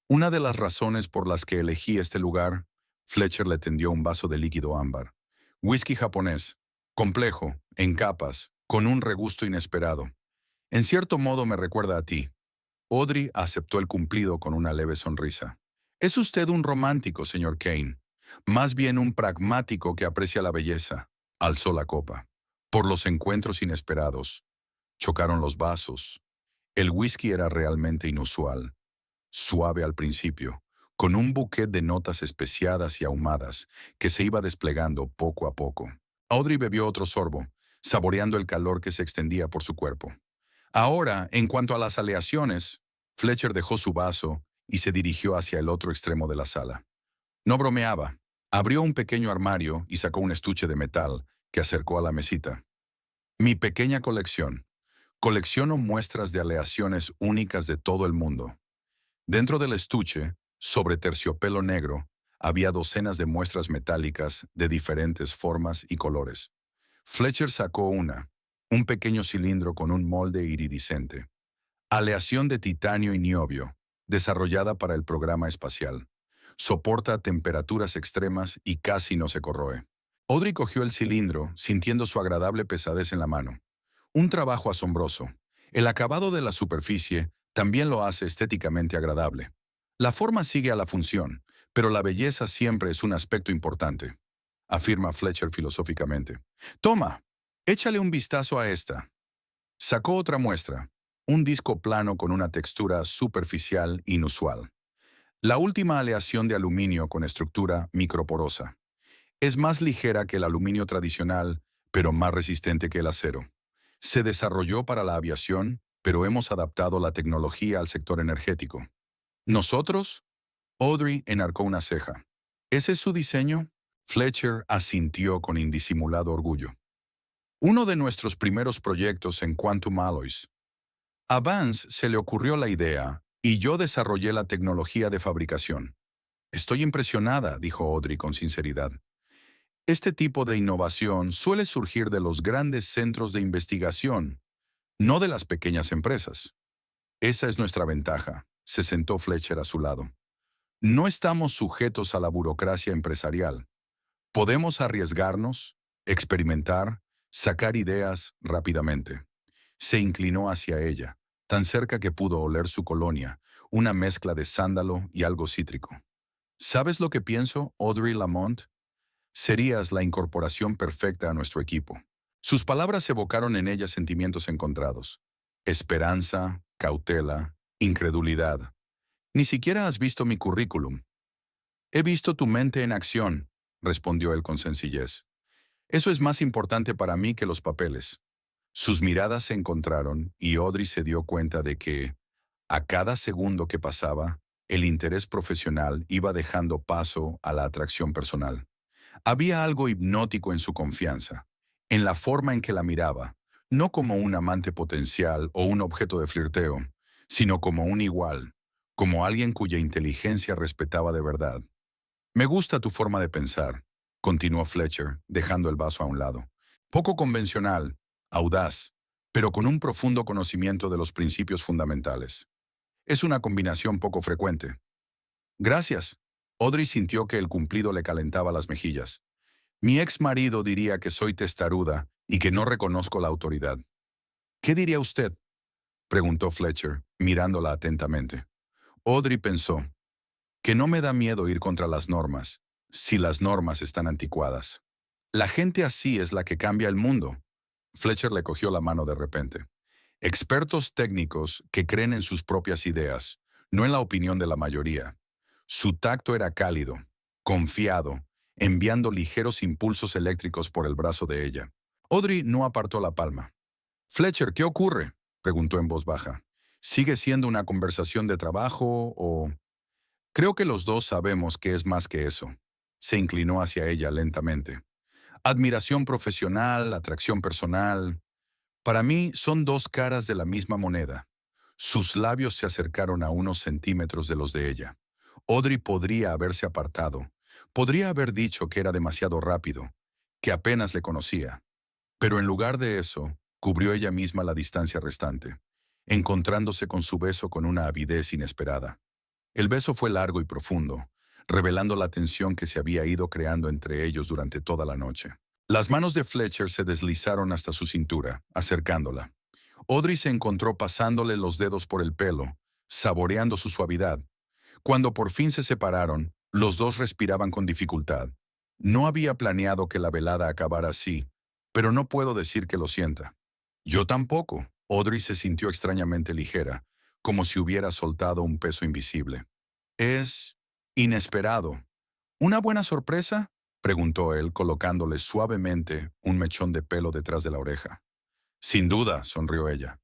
Una de las razones por las que elegí este lugar, Fletcher le tendió un vaso de líquido ámbar. Whisky japonés, complejo, en capas, con un regusto inesperado. En cierto modo me recuerda a ti. Audrey aceptó el cumplido con una leve sonrisa. Es usted un romántico, señor Kane. Más bien un pragmático que aprecia la belleza. Alzó la copa. Por los encuentros inesperados. Chocaron los vasos. El whisky era realmente inusual. Suave al principio, con un bouquet de notas especiadas y ahumadas que se iba desplegando poco a poco. Audrey bebió otro sorbo, saboreando el calor que se extendía por su cuerpo. Ahora, en cuanto a las aleaciones, Fletcher dejó su vaso y se dirigió hacia el otro extremo de la sala. No bromeaba. Abrió un pequeño armario y sacó un estuche de metal que acercó a la mesita. Mi pequeña colección. Colecciono muestras de aleaciones únicas de todo el mundo. Dentro del estuche, sobre terciopelo negro, había docenas de muestras metálicas de diferentes formas y colores. Fletcher sacó un pequeño cilindro con un molde iridiscente. Aleación de titanio y niobio, desarrollada para el programa espacial. Soporta temperaturas extremas y casi no se corroe. Audrey cogió el cilindro, sintiendo su agradable pesadez en la mano. Un trabajo asombroso. El acabado de la superficie también lo hace estéticamente agradable. La forma sigue a la función, pero la belleza siempre es un aspecto importante, afirma Fletcher filosóficamente. Toma, échale un vistazo a esta. Sacó otra muestra, un disco plano con una textura superficial inusual. La última aleación de aluminio con estructura microporosa. Es más ligera que el aluminio tradicional, pero más resistente que el acero. Se desarrolló para la aviación, pero hemos adaptado la tecnología al sector energético. ¿Nosotros? Audrey enarcó una ceja. ¿Ese es su diseño? Fletcher asintió con indisimulado orgullo. Uno de nuestros primeros proyectos en Quantum Alloys. A Vance se le ocurrió la idea y yo desarrollé la tecnología de fabricación. Estoy impresionada, dijo Audrey con sinceridad. Este tipo de innovación suele surgir de los grandes centros de investigación, no de las pequeñas empresas. Esa es nuestra ventaja, se sentó Fletcher a su lado. No estamos sujetos a la burocracia empresarial. Podemos arriesgarnos, experimentar, sacar ideas rápidamente. Se inclinó hacia ella, tan cerca que pudo oler su colonia, una mezcla de sándalo y algo cítrico. ¿Sabes lo que pienso, Audrey Lamont? Serías la incorporación perfecta a nuestro equipo. Sus palabras evocaron en ella sentimientos encontrados. Esperanza, cautela, incredulidad. Ni siquiera has visto mi currículum. He visto tu mente en acción, respondió él con sencillez. Eso es más importante para mí que los papeles. Sus miradas se encontraron y Audrey se dio cuenta de que, a cada segundo que pasaba, el interés profesional iba dejando paso a la atracción personal. Había algo hipnótico en su confianza, en la forma en que la miraba, no como un amante potencial o un objeto de flirteo, sino como un igual, como alguien cuya inteligencia respetaba de verdad. Me gusta tu forma de pensar, continuó Fletcher, dejando el vaso a un lado. Poco convencional, audaz, pero con un profundo conocimiento de los principios fundamentales. Es una combinación poco frecuente. Gracias. Audrey sintió que el cumplido le calentaba las mejillas. Mi ex marido diría que soy testaruda y que no reconozco la autoridad. ¿Qué diría usted? Preguntó Fletcher, mirándola atentamente. Audrey pensó, que no me da miedo ir contra las normas, si las normas están anticuadas. La gente así es la que cambia el mundo. Fletcher le cogió la mano de repente. Expertos técnicos que creen en sus propias ideas, no en la opinión de la mayoría. Su tacto era cálido, confiado, enviando ligeros impulsos eléctricos por el brazo de ella. Audrey no apartó la palma. Fletcher, ¿qué ocurre? Preguntó en voz baja. ¿Sigue siendo una conversación de trabajo o...? Creo que los dos sabemos que es más que eso. Se inclinó hacia ella lentamente. Admiración profesional, atracción personal. Para mí son dos caras de la misma moneda. Sus labios se acercaron a unos centímetros de los de ella. Audrey podría haberse apartado. Podría haber dicho que era demasiado rápido, que apenas le conocía. Pero en lugar de eso, cubrió ella misma la distancia restante, encontrándose con su beso con una avidez inesperada. El beso fue largo y profundo, revelando la tensión que se había ido creando entre ellos durante toda la noche. Las manos de Fletcher se deslizaron hasta su cintura, acercándola. Audrey se encontró pasándole los dedos por el pelo, saboreando su suavidad. Cuando por fin se separaron, los dos respiraban con dificultad. No había planeado que la velada acabara así, pero no puedo decir que lo sienta. Yo tampoco. Audrey se sintió extrañamente ligera, como si hubiera soltado un peso invisible. Es inesperado. ¿Una buena sorpresa? Preguntó él, colocándole suavemente un mechón de pelo detrás de la oreja. Sin duda, sonrió ella.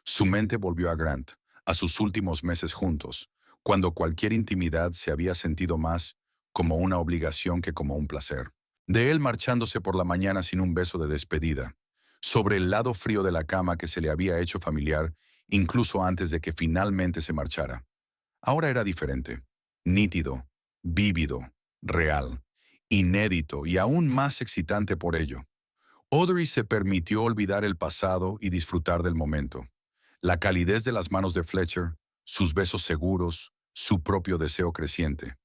Su mente volvió a Grant, a sus últimos meses juntos, cuando cualquier intimidad se había sentido más como una obligación que como un placer. De él marchándose por la mañana sin un beso de despedida, sobre el lado frío de la cama que se le había hecho familiar incluso antes de que finalmente se marchara. Ahora era diferente, nítido, vívido, real, inédito y aún más excitante por ello. Audrey se permitió olvidar el pasado y disfrutar del momento. La calidez de las manos de Fletcher, sus besos seguros, su propio deseo creciente.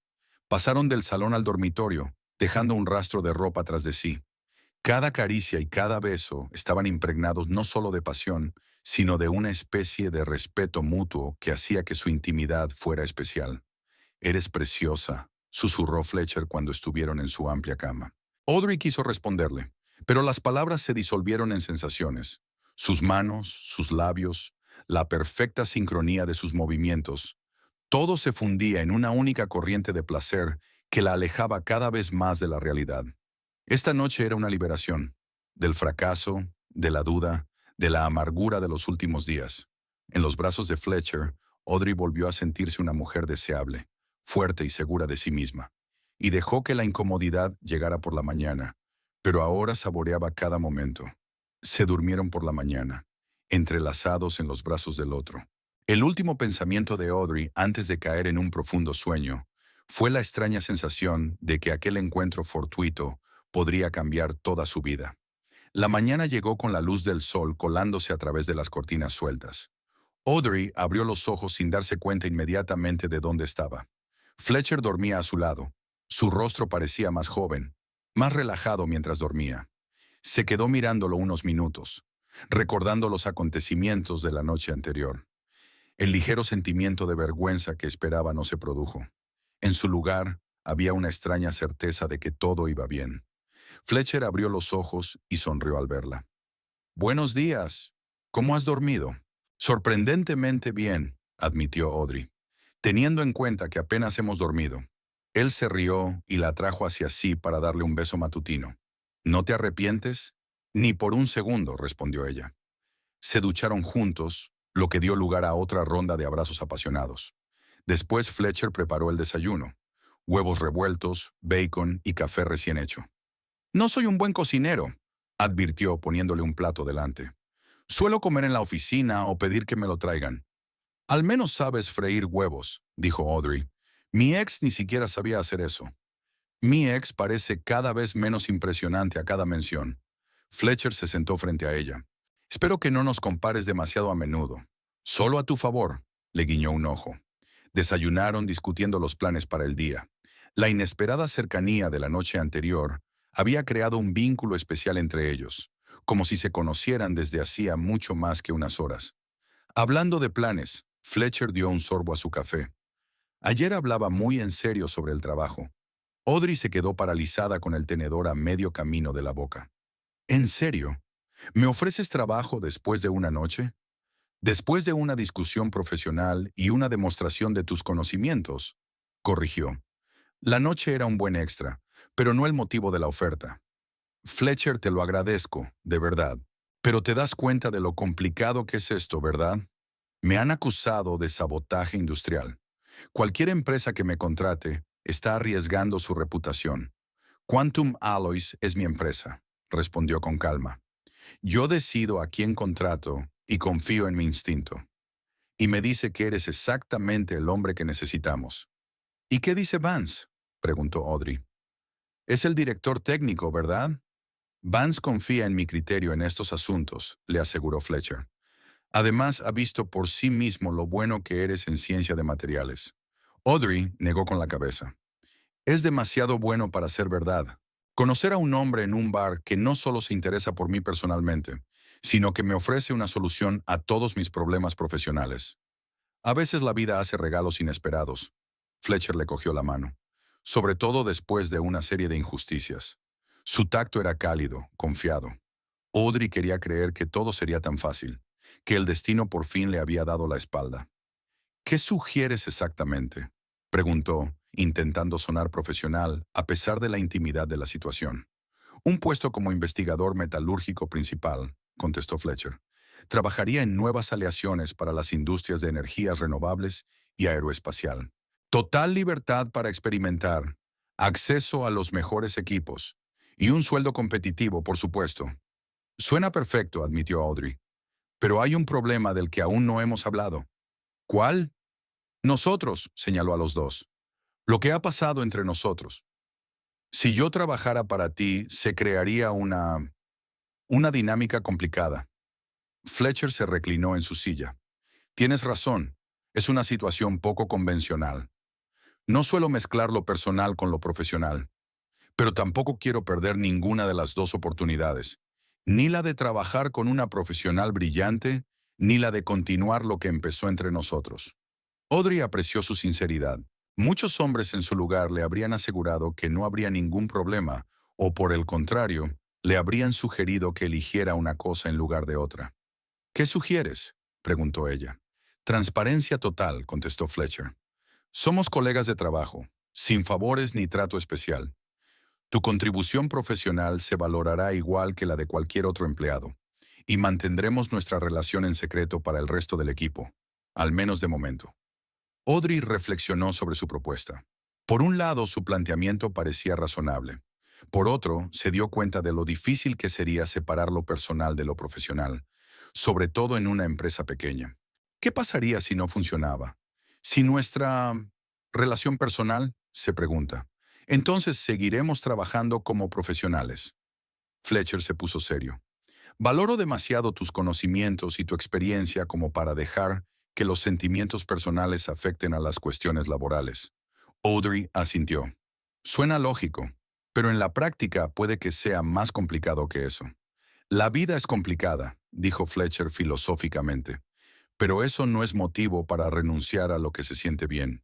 Pasaron del salón al dormitorio, dejando un rastro de ropa tras de sí. Cada caricia y cada beso estaban impregnados no solo de pasión, sino de una especie de respeto mutuo que hacía que su intimidad fuera especial. «Eres preciosa», susurró Fletcher cuando estuvieron en su amplia cama. Audrey quiso responderle, pero las palabras se disolvieron en sensaciones. Sus manos, sus labios, la perfecta sincronía de sus movimientos, todo se fundía en una única corriente de placer que la alejaba cada vez más de la realidad. Esta noche era una liberación, del fracaso, de la duda, de la amargura de los últimos días. En los brazos de Fletcher, Audrey volvió a sentirse una mujer deseable, fuerte y segura de sí misma. y dejó que la incomodidad llegara por la mañana, pero ahora saboreaba cada momento. Se durmieron por la mañana, entrelazados en los brazos del otro. El último pensamiento de Audrey antes de caer en un profundo sueño fue la extraña sensación de que aquel encuentro fortuito podría cambiar toda su vida. La mañana llegó con la luz del sol colándose a través de las cortinas sueltas. Audrey abrió los ojos sin darse cuenta inmediatamente de dónde estaba. Fletcher dormía a su lado. Su rostro parecía más joven, más relajado mientras dormía. Se quedó mirándolo unos minutos, recordando los acontecimientos de la noche anterior. El ligero sentimiento de vergüenza que esperaba no se produjo. En su lugar, había una extraña certeza de que todo iba bien. Fletcher abrió los ojos y sonrió al verla. «Buenos días. ¿Cómo has dormido?» «Sorprendentemente bien», admitió Audrey, «teniendo en cuenta que apenas hemos dormido». Él se rió y la atrajo hacia sí para darle un beso matutino. «¿No te arrepientes?» «Ni por un segundo», respondió ella. Se ducharon juntos, lo que dio lugar a otra ronda de abrazos apasionados. Después Fletcher preparó el desayuno: huevos revueltos, bacon y café recién hecho. «No soy un buen cocinero», advirtió poniéndole un plato delante. «Suelo comer en la oficina o pedir que me lo traigan». «Al menos sabes freír huevos», dijo Audrey. «Mi ex ni siquiera sabía hacer eso». «Mi ex parece cada vez menos impresionante a cada mención». Fletcher se sentó frente a ella. «Espero que no nos compares demasiado a menudo». «Solo a tu favor», le guiñó un ojo. Desayunaron discutiendo los planes para el día. La inesperada cercanía de la noche anterior había creado un vínculo especial entre ellos, como si se conocieran desde hacía mucho más que unas horas. Hablando de planes, Fletcher dio un sorbo a su café. Ayer hablaba muy en serio sobre el trabajo. Audrey se quedó paralizada con el tenedor a medio camino de la boca. «¿En serio? ¿Me ofreces trabajo después de una noche?» «Después de una discusión profesional y una demostración de tus conocimientos», corrigió. «La noche era un buen extra, pero no el motivo de la oferta». «Fletcher, te lo agradezco, de verdad. Pero te das cuenta de lo complicado que es esto, ¿verdad? Me han acusado de sabotaje industrial. Cualquier empresa que me contrate está arriesgando su reputación. Quantum Alloys es mi empresa», respondió con calma. «Yo decido a quién contrato y confío en mi instinto. Y me dice que eres exactamente el hombre que necesitamos». «¿Y qué dice Vance?», preguntó Audrey. «Es el director técnico, ¿verdad?» «Vance confía en mi criterio en estos asuntos», le aseguró Fletcher. «Además, ha visto por sí mismo lo bueno que eres en ciencia de materiales». Audrey negó con la cabeza. «Es demasiado bueno para ser verdad. Conocer a un hombre en un bar que no solo se interesa por mí personalmente, sino que me ofrece una solución a todos mis problemas profesionales. A veces la vida hace regalos inesperados». Fletcher le cogió la mano. «Sobre todo después de una serie de injusticias». Su tacto era cálido, confiado. Audrey quería creer que todo sería tan fácil, que el destino por fin le había dado la espalda. «¿Qué sugieres exactamente?», preguntó, intentando sonar profesional a pesar de la intimidad de la situación. «Un puesto como investigador metalúrgico principal», contestó Fletcher. «Trabajaría en nuevas aleaciones para las industrias de energías renovables y aeroespacial. Total libertad para experimentar, acceso a los mejores equipos y un sueldo competitivo, por supuesto». «Suena perfecto», admitió Audrey. «Pero hay un problema del que aún no hemos hablado». «¿Cuál?» «Nosotros», señaló a los dos. «Lo que ha pasado entre nosotros. Si yo trabajara para ti, se crearía una dinámica complicada». Fletcher se reclinó en su silla. «Tienes razón, es una situación poco convencional. No suelo mezclar lo personal con lo profesional, pero tampoco quiero perder ninguna de las dos oportunidades, ni la de trabajar con una profesional brillante, ni la de continuar lo que empezó entre nosotros». Audrey apreció su sinceridad. Muchos hombres en su lugar le habrían asegurado que no habría ningún problema, o por el contrario, le habrían sugerido que eligiera una cosa en lugar de otra. «¿Qué sugieres?», preguntó ella. «Transparencia total», contestó Fletcher. «Somos colegas de trabajo, sin favores ni trato especial. Tu contribución profesional se valorará igual que la de cualquier otro empleado, y mantendremos nuestra relación en secreto para el resto del equipo, al menos de momento». Audrey reflexionó sobre su propuesta. Por un lado, su planteamiento parecía razonable. Por otro, se dio cuenta de lo difícil que sería separar lo personal de lo profesional, sobre todo en una empresa pequeña. ¿Qué pasaría si no funcionaba? Si nuestra relación personal, se pregunta. Entonces seguiremos trabajando como profesionales. Fletcher se puso serio. Valoro demasiado tus conocimientos y tu experiencia como para dejar que los sentimientos personales afecten a las cuestiones laborales. Audrey asintió. Suena lógico, pero en la práctica puede que sea más complicado que eso. La vida es complicada, dijo Fletcher filosóficamente, pero eso no es motivo para renunciar a lo que se siente bien.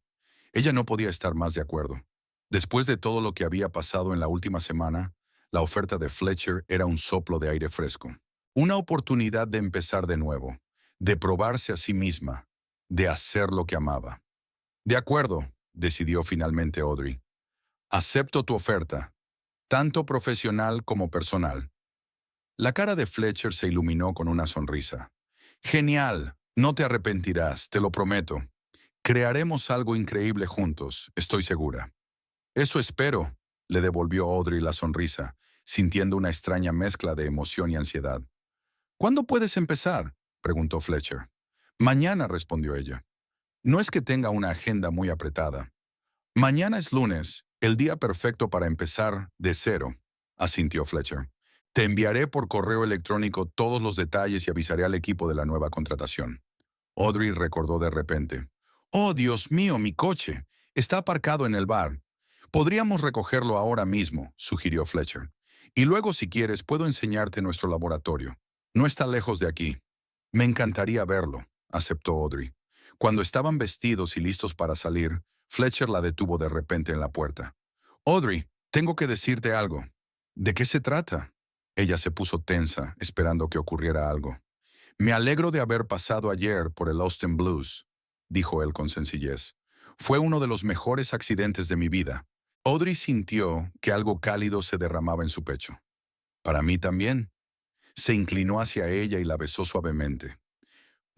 Ella no podía estar más de acuerdo. Después de todo lo que había pasado en la última semana, la oferta de Fletcher era un soplo de aire fresco. Una oportunidad de empezar de nuevo, de probarse a sí misma, de hacer lo que amaba. De acuerdo, decidió finalmente Audrey. Acepto tu oferta, tanto profesional como personal. La cara de Fletcher se iluminó con una sonrisa. Genial, no te arrepentirás, te lo prometo. Crearemos algo increíble juntos, estoy segura. Eso espero, le devolvió Audrey la sonrisa, sintiendo una extraña mezcla de emoción y ansiedad. ¿Cuándo puedes empezar?, preguntó Fletcher. Mañana, respondió ella. No es que tenga una agenda muy apretada. Mañana es lunes, el día perfecto para empezar de cero, asintió Fletcher. Te enviaré por correo electrónico todos los detalles y avisaré al equipo de la nueva contratación. Audrey recordó de repente. Oh, Dios mío, mi coche. Está aparcado en el bar. Podríamos recogerlo ahora mismo, sugirió Fletcher. Y luego, si quieres, puedo enseñarte nuestro laboratorio. No está lejos de aquí. Me encantaría verlo, aceptó Audrey. Cuando estaban vestidos y listos para salir, Fletcher la detuvo de repente en la puerta. Audrey, tengo que decirte algo. ¿De qué se trata? Ella se puso tensa, esperando que ocurriera algo. Me alegro de haber pasado ayer por el Austin Blues, dijo él con sencillez. Fue uno de los mejores accidentes de mi vida. Audrey sintió que algo cálido se derramaba en su pecho. Para mí también. Se inclinó hacia ella y la besó suavemente.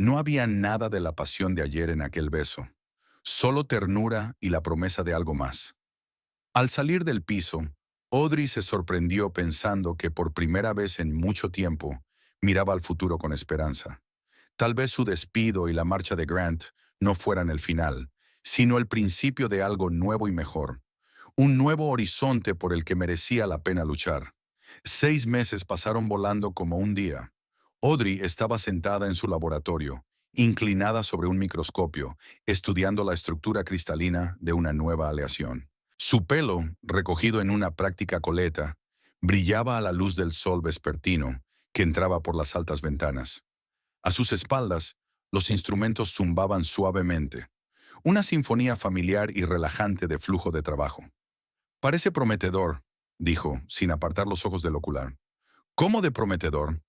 No había nada de la pasión de ayer en aquel beso, solo ternura y la promesa de algo más. Al salir del piso, Audrey se sorprendió pensando que por primera vez en mucho tiempo miraba al futuro con esperanza. Tal vez su despido y la marcha de Grant no fueran el final, sino el principio de algo nuevo y mejor. Un nuevo horizonte por el que merecía la pena luchar. 6 meses pasaron volando como un día. Audrey estaba sentada en su laboratorio, inclinada sobre un microscopio, estudiando la estructura cristalina de una nueva aleación. Su pelo, recogido en una práctica coleta, brillaba a la luz del sol vespertino que entraba por las altas ventanas. A sus espaldas, los instrumentos zumbaban suavemente, una sinfonía familiar y relajante de flujo de trabajo. Parece prometedor, dijo, sin apartar los ojos del ocular. ¿Cómo de prometedor?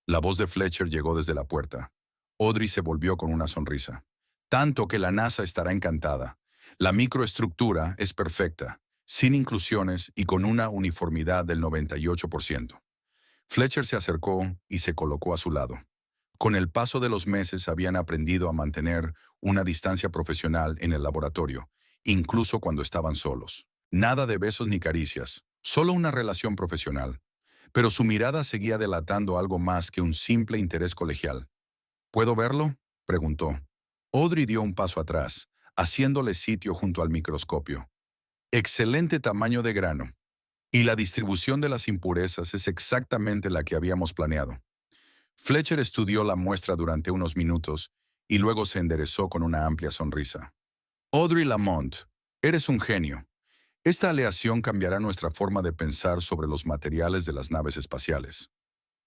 La voz de Fletcher llegó desde la puerta. Audrey se volvió con una sonrisa. Tanto que la NASA estará encantada. La microestructura es perfecta, sin inclusiones y con una uniformidad del 98%. Fletcher se acercó y se colocó a su lado. Con el paso de los meses habían aprendido a mantener una distancia profesional en el laboratorio, incluso cuando estaban solos. Nada de besos ni caricias, solo una relación profesional. Pero su mirada seguía delatando algo más que un simple interés colegial. ¿Puedo verlo?, preguntó. Audrey dio un paso atrás, haciéndole sitio junto al microscopio. Excelente tamaño de grano. Y la distribución de las impurezas es exactamente la que habíamos planeado. Fletcher estudió la muestra durante unos minutos y luego se enderezó con una amplia sonrisa. Audrey Lamont, eres un genio. Esta aleación cambiará nuestra forma de pensar sobre los materiales de las naves espaciales.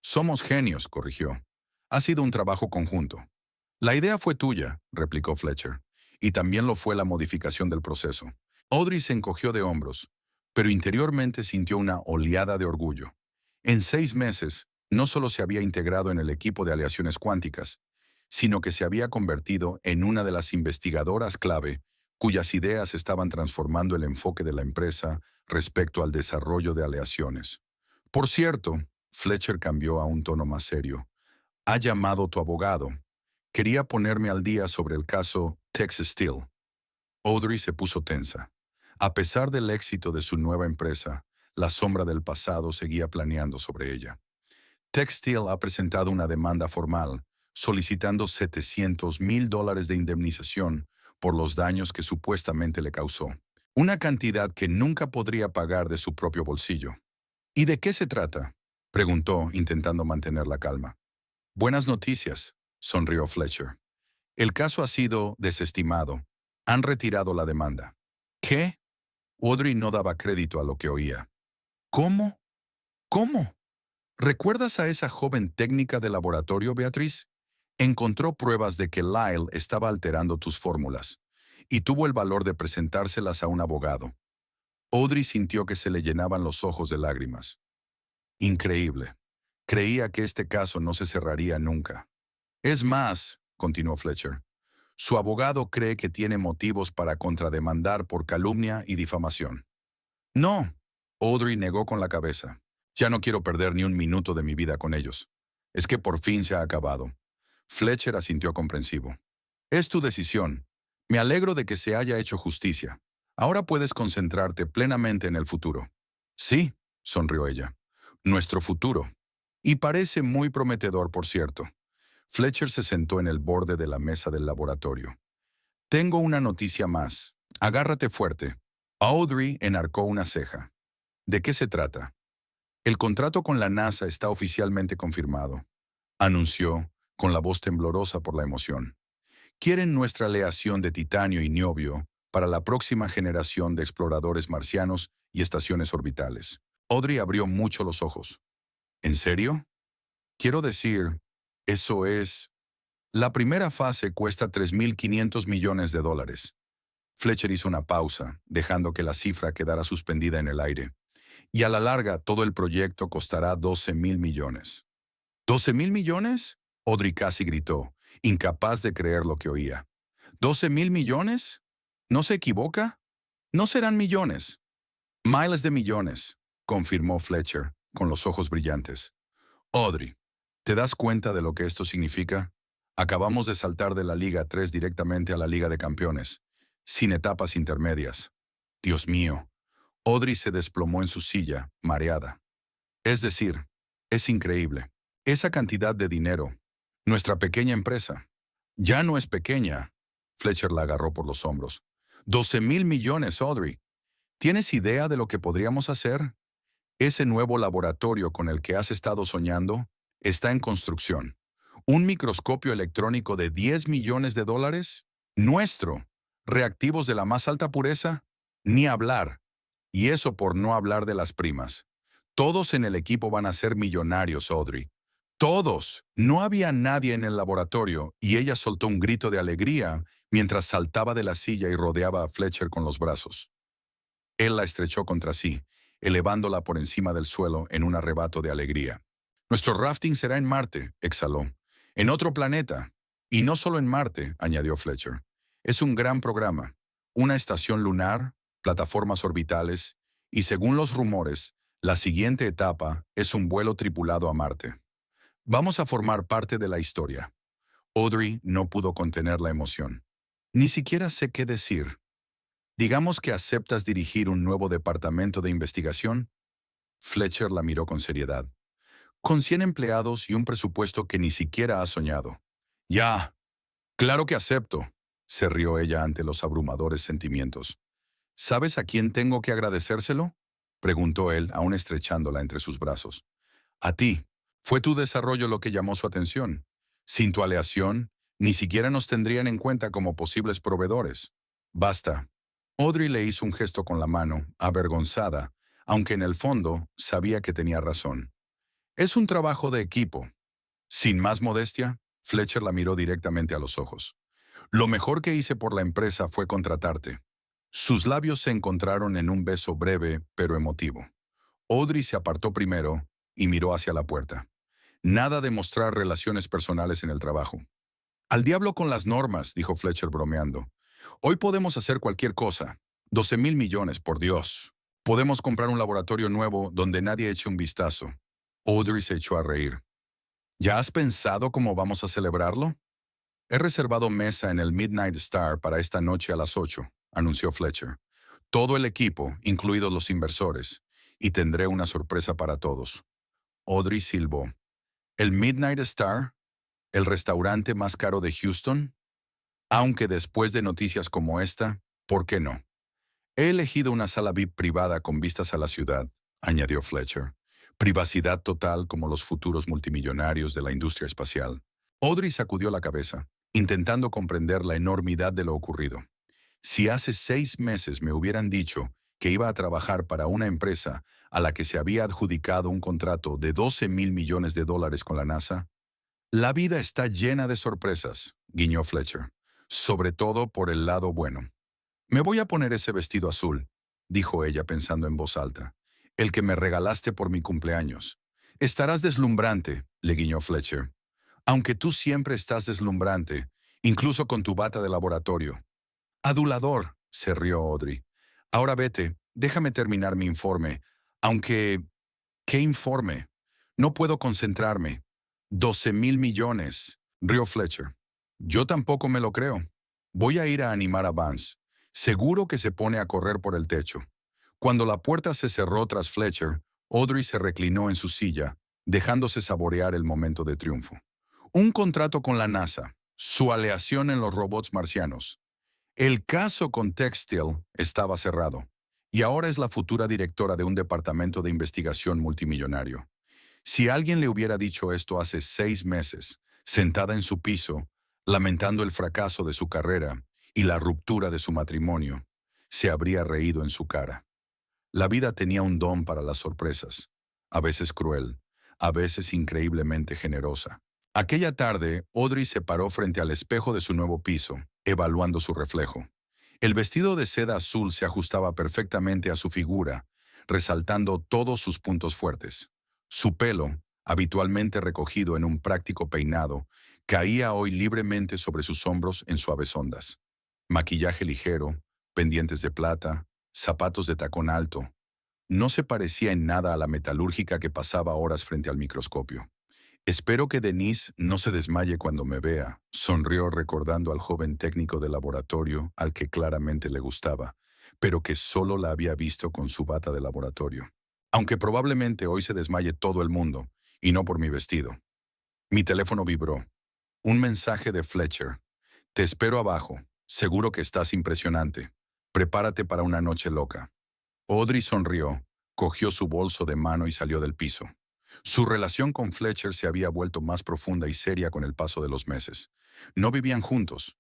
Somos genios, corrigió. Ha sido un trabajo conjunto. La idea fue tuya, replicó Fletcher, y también lo fue la modificación del proceso. Audrey se encogió de hombros, pero interiormente sintió una oleada de orgullo. En 6 meses, no solo se había integrado en el equipo de aleaciones cuánticas, sino que se había convertido en una de las investigadoras clave cuyas ideas estaban transformando el enfoque de la empresa respecto al desarrollo de aleaciones. Por cierto, Fletcher cambió a un tono más serio. Ha llamado tu abogado. Quería ponerme al día sobre el caso Texas Steel. Audrey se puso tensa. A pesar del éxito de su nueva empresa, la sombra del pasado seguía planeando sobre ella. Textile ha presentado una demanda formal solicitando $700,000 de indemnización por los daños que supuestamente le causó, una cantidad que nunca podría pagar de su propio bolsillo. ¿Y de qué se trata?, preguntó, intentando mantener la calma. Buenas noticias, sonrió Fletcher. El caso ha sido desestimado. Han retirado la demanda. ¿Qué? Audrey no daba crédito a lo que oía. ¿Cómo? ¿Cómo? ¿Recuerdas a esa joven técnica de laboratorio, Beatriz? Encontró pruebas de que Lyle estaba alterando tus fórmulas y tuvo el valor de presentárselas a un abogado. Audrey sintió que se le llenaban los ojos de lágrimas. Increíble. Creía que este caso no se cerraría nunca. Es más, continuó Fletcher, su abogado cree que tiene motivos para contrademandar por calumnia y difamación. No, Audrey negó con la cabeza. Ya no quiero perder ni un minuto de mi vida con ellos. Es que por fin se ha acabado. Fletcher asintió comprensivo. Es tu decisión. Me alegro de que se haya hecho justicia. Ahora puedes concentrarte plenamente en el futuro. Sí, sonrió ella. Nuestro futuro. Y parece muy prometedor, por cierto. Fletcher se sentó en el borde de la mesa del laboratorio. Tengo una noticia más. Agárrate fuerte. Audrey enarcó una ceja. ¿De qué se trata? El contrato con la NASA está oficialmente confirmado, anunció, con la voz temblorosa por la emoción. Quieren nuestra aleación de titanio y niobio para la próxima generación de exploradores marcianos y estaciones orbitales. Audrey abrió mucho los ojos. ¿En serio? Quiero decir, eso es... La primera fase cuesta $3.500 millones. Fletcher hizo una pausa, dejando que la cifra quedara suspendida en el aire. Y a la larga, todo el proyecto costará 12,000 millones. ¿12,000 millones? Audrey casi gritó, incapaz de creer lo que oía. ¿12,000 millones? ¿No se equivoca? No serán millones. Miles de millones, confirmó Fletcher, con los ojos brillantes. Audrey, ¿te das cuenta de lo que esto significa? Acabamos de saltar de la Liga 3 directamente a la Liga de Campeones, sin etapas intermedias. Dios mío. Audrey se desplomó en su silla, mareada. Es decir, es increíble. Esa cantidad de dinero. Nuestra pequeña empresa. Ya no es pequeña. Fletcher la agarró por los hombros. 12,000 millones, Audrey. ¿Tienes idea de lo que podríamos hacer? Ese nuevo laboratorio con el que has estado soñando está en construcción. ¿Un microscopio electrónico de 10 millones de dólares? Nuestro. ¿Reactivos de la más alta pureza? Ni hablar. Y eso por no hablar de las primas. Todos en el equipo van a ser millonarios, Audrey. Todos. No había nadie en el laboratorio y ella soltó un grito de alegría mientras saltaba de la silla y rodeaba a Fletcher con los brazos. Él la estrechó contra sí, elevándola por encima del suelo en un arrebato de alegría. Nuestro rafting será en Marte, exhaló. En otro planeta. Y no solo en Marte, añadió Fletcher. Es un gran programa. Una estación lunar, plataformas orbitales, y según los rumores, la siguiente etapa es un vuelo tripulado a Marte. Vamos a formar parte de la historia. Audrey no pudo contener la emoción. Ni siquiera sé qué decir. Digamos que aceptas dirigir un nuevo departamento de investigación. Fletcher la miró con seriedad. Con 100 empleados y un presupuesto que ni siquiera has soñado. Ya, claro que acepto, se rió ella ante los abrumadores sentimientos. ¿Sabes a quién tengo que agradecérselo?, preguntó él, aún estrechándola entre sus brazos. A ti. Fue tu desarrollo lo que llamó su atención. Sin tu aleación, ni siquiera nos tendrían en cuenta como posibles proveedores. Basta. Audrey le hizo un gesto con la mano, avergonzada, aunque en el fondo sabía que tenía razón. Es un trabajo de equipo. Sin más modestia, Fletcher la miró directamente a los ojos. Lo mejor que hice por la empresa fue contratarte. Sus labios se encontraron en un beso breve pero emotivo. Audrey se apartó primero y miró hacia la puerta. Nada de mostrar relaciones personales en el trabajo. Al diablo con las normas, dijo Fletcher bromeando. Hoy podemos hacer cualquier cosa. 12,000 millones, por Dios. Podemos comprar un laboratorio nuevo donde nadie eche un vistazo. Audrey se echó a reír. ¿Ya has pensado cómo vamos a celebrarlo? He reservado mesa en el Midnight Star para esta noche a las 8, anunció Fletcher. Todo el equipo, incluidos los inversores, y tendré una sorpresa para todos. Audrey silbó. ¿El Midnight Star? ¿El restaurante más caro de Houston? Aunque después de noticias como esta, ¿por qué no? He elegido una sala VIP privada con vistas a la ciudad, añadió Fletcher. Privacidad total como los futuros multimillonarios de la industria espacial. Audrey sacudió la cabeza, intentando comprender la enormidad de lo ocurrido. Si hace 6 meses me hubieran dicho que iba a trabajar para una empresa a la que se había adjudicado un contrato de 12 mil millones de dólares con la NASA, la vida está llena de sorpresas, guiñó Fletcher, sobre todo por el lado bueno. Me voy a poner ese vestido azul, dijo ella pensando en voz alta, el que me regalaste por mi cumpleaños. Estarás deslumbrante, le guiñó Fletcher, aunque tú siempre estás deslumbrante, incluso con tu bata de laboratorio. Adulador, se rió Audrey. Ahora vete, déjame terminar mi informe. Aunque... ¿Qué informe? No puedo concentrarme. 12 mil millones, rió Fletcher. Yo tampoco me lo creo. Voy a ir a animar a Vance. Seguro que se pone a correr por el techo. Cuando la puerta se cerró tras Fletcher, Audrey se reclinó en su silla, dejándose saborear el momento de triunfo. Un contrato con la NASA, su aleación en los robots marcianos. El caso con Textile estaba cerrado, y ahora es la futura directora de un departamento de investigación multimillonario. Si alguien le hubiera dicho esto hace 6 meses, sentada en su piso, lamentando el fracaso de su carrera y la ruptura de su matrimonio, se habría reído en su cara. La vida tenía un don para las sorpresas, a veces cruel, a veces increíblemente generosa. Aquella tarde, Audrey se paró frente al espejo de su nuevo piso, evaluando su reflejo. El vestido de seda azul se ajustaba perfectamente a su figura, resaltando todos sus puntos fuertes. Su pelo, habitualmente recogido en un práctico peinado, caía hoy libremente sobre sus hombros en suaves ondas. Maquillaje ligero, pendientes de plata, zapatos de tacón alto. No se parecía en nada a la metalúrgica que pasaba horas frente al microscopio. Espero que Denise no se desmaye cuando me vea, sonrió recordando al joven técnico de laboratorio al que claramente le gustaba, pero que solo la había visto con su bata de laboratorio. Aunque probablemente hoy se desmaye todo el mundo, y no por mi vestido. Mi teléfono vibró. Un mensaje de Fletcher. Te espero abajo. Seguro que estás impresionante. Prepárate para una noche loca. Audrey sonrió, cogió su bolso de mano y salió del piso. Su relación con Fletcher se había vuelto más profunda y seria con el paso de los meses. No vivían juntos.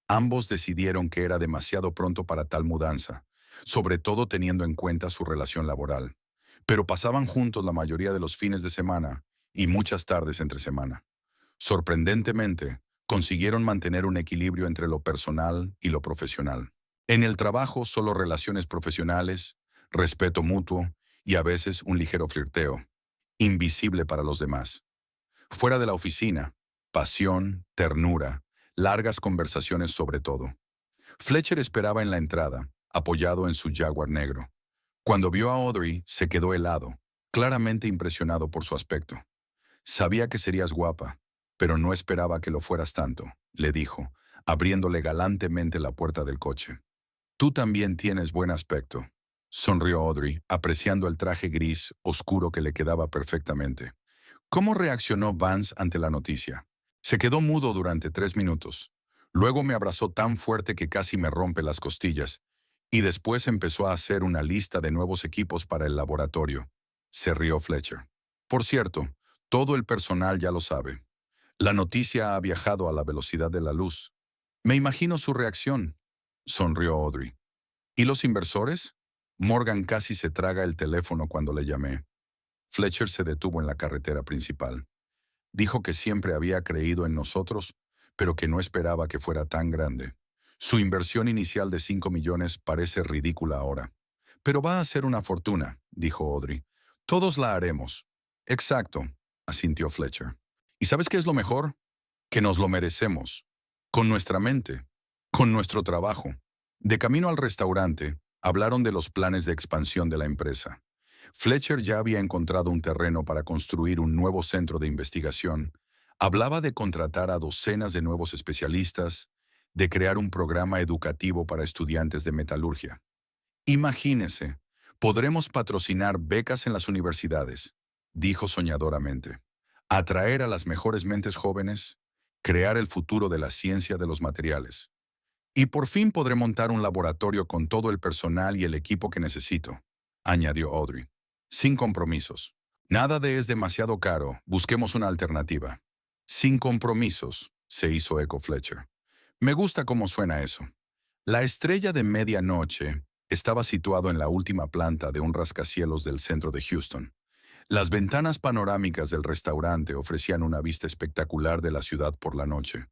Ambos decidieron que era demasiado pronto para tal mudanza, sobre todo teniendo en cuenta su relación laboral. Pero pasaban juntos la mayoría de los fines de semana y muchas tardes entre semana. Sorprendentemente, consiguieron mantener un equilibrio entre lo personal y lo profesional. En el trabajo, solo relaciones profesionales, respeto mutuo y a veces un ligero flirteo, invisible para los demás. Fuera de la oficina, pasión, ternura, largas conversaciones sobre todo. Fletcher esperaba en la entrada, apoyado en su Jaguar negro. Cuando vio a Audrey, se quedó helado, claramente impresionado por su aspecto. Sabía que serías guapa, pero no esperaba que lo fueras tanto, le dijo, abriéndole galantemente la puerta del coche. Tú también tienes buen aspecto, sonrió Audrey, apreciando el traje gris oscuro que le quedaba perfectamente. ¿Cómo reaccionó Vance ante la noticia? Se quedó mudo durante 3 minutos. Luego me abrazó tan fuerte que casi me rompe las costillas. Y después empezó a hacer una lista de nuevos equipos para el laboratorio. Se rió Fletcher. Por cierto, todo el personal ya lo sabe. La noticia ha viajado a la velocidad de la luz. Me imagino su reacción, sonrió Audrey. ¿Y los inversores? Morgan casi se traga el teléfono cuando le llamé. Fletcher se detuvo en la carretera principal. Dijo que siempre había creído en nosotros, pero que no esperaba que fuera tan grande. Su inversión inicial de 5 millones parece ridícula ahora. Pero va a ser una fortuna, dijo Audrey. Todos la haremos. Exacto, asintió Fletcher. ¿Y sabes qué es lo mejor? Que nos lo merecemos. Con nuestra mente. Con nuestro trabajo. De camino al restaurante, hablaron de los planes de expansión de la empresa. Fletcher ya había encontrado un terreno para construir un nuevo centro de investigación. Hablaba de contratar a docenas de nuevos especialistas, de crear un programa educativo para estudiantes de metalurgia. Imagínese, podremos patrocinar becas en las universidades, dijo soñadoramente. Atraer a las mejores mentes jóvenes, crear el futuro de la ciencia de los materiales. Y por fin podré montar un laboratorio con todo el personal y el equipo que necesito, añadió Audrey. Sin compromisos. Nada de es demasiado caro, busquemos una alternativa. Sin compromisos, se hizo eco Fletcher. Me gusta cómo suena eso. La estrella de medianoche estaba situado en la última planta de un rascacielos del centro de Houston. Las ventanas panorámicas del restaurante ofrecían una vista espectacular de la ciudad por la noche.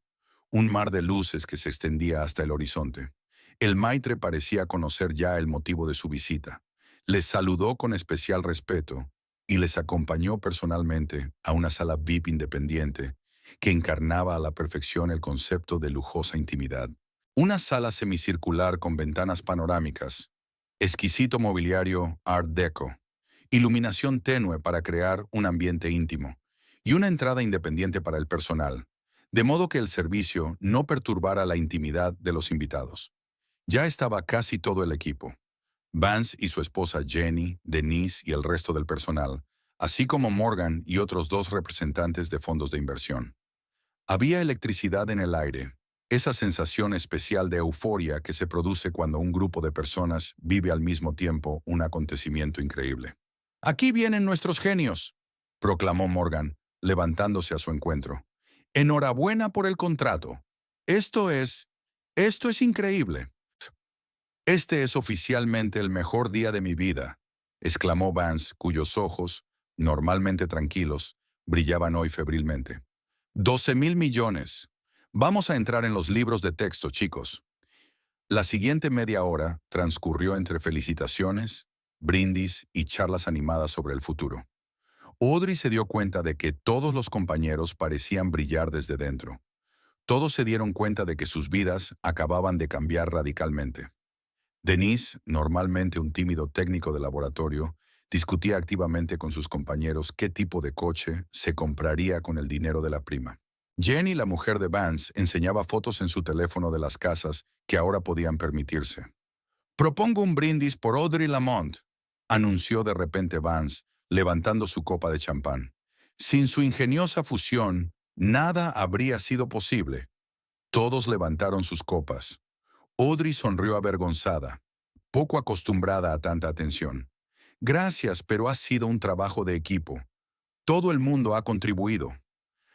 Un mar de luces que se extendía hasta el horizonte. El maitre parecía conocer ya el motivo de su visita. Les saludó con especial respeto y les acompañó personalmente a una sala VIP independiente que encarnaba a la perfección el concepto de lujosa intimidad. Una sala semicircular con ventanas panorámicas, exquisito mobiliario Art Deco, iluminación tenue para crear un ambiente íntimo y una entrada independiente para el personal, de modo que el servicio no perturbara la intimidad de los invitados. Ya estaba casi todo el equipo. Vance y su esposa Jenny, Denise y el resto del personal, así como Morgan y otros dos representantes de fondos de inversión. Había electricidad en el aire, esa sensación especial de euforia que se produce cuando un grupo de personas vive al mismo tiempo un acontecimiento increíble. «Aquí vienen nuestros genios», proclamó Morgan, levantándose a su encuentro. «Enhorabuena por el contrato. Esto es... esto es increíble». «Este es oficialmente el mejor día de mi vida», exclamó Vance, cuyos ojos, normalmente tranquilos, brillaban hoy febrilmente. 12,000 millones. Vamos a entrar en los libros de texto, chicos. La siguiente media hora transcurrió entre felicitaciones, brindis y charlas animadas sobre el futuro. Audrey se dio cuenta de que todos los compañeros parecían brillar desde dentro. Todos se dieron cuenta de que sus vidas acababan de cambiar radicalmente. Denise, normalmente un tímido técnico de laboratorio, discutía activamente con sus compañeros qué tipo de coche se compraría con el dinero de la prima. Jenny, la mujer de Vance, enseñaba fotos en su teléfono de las casas que ahora podían permitirse. «Propongo un brindis por Audrey Lamont», anunció de repente Vance, levantando su copa de champán. Sin su ingeniosa fusión, nada habría sido posible. Todos levantaron sus copas. Audrey sonrió avergonzada, poco acostumbrada a tanta atención. «Gracias, pero ha sido un trabajo de equipo. Todo el mundo ha contribuido».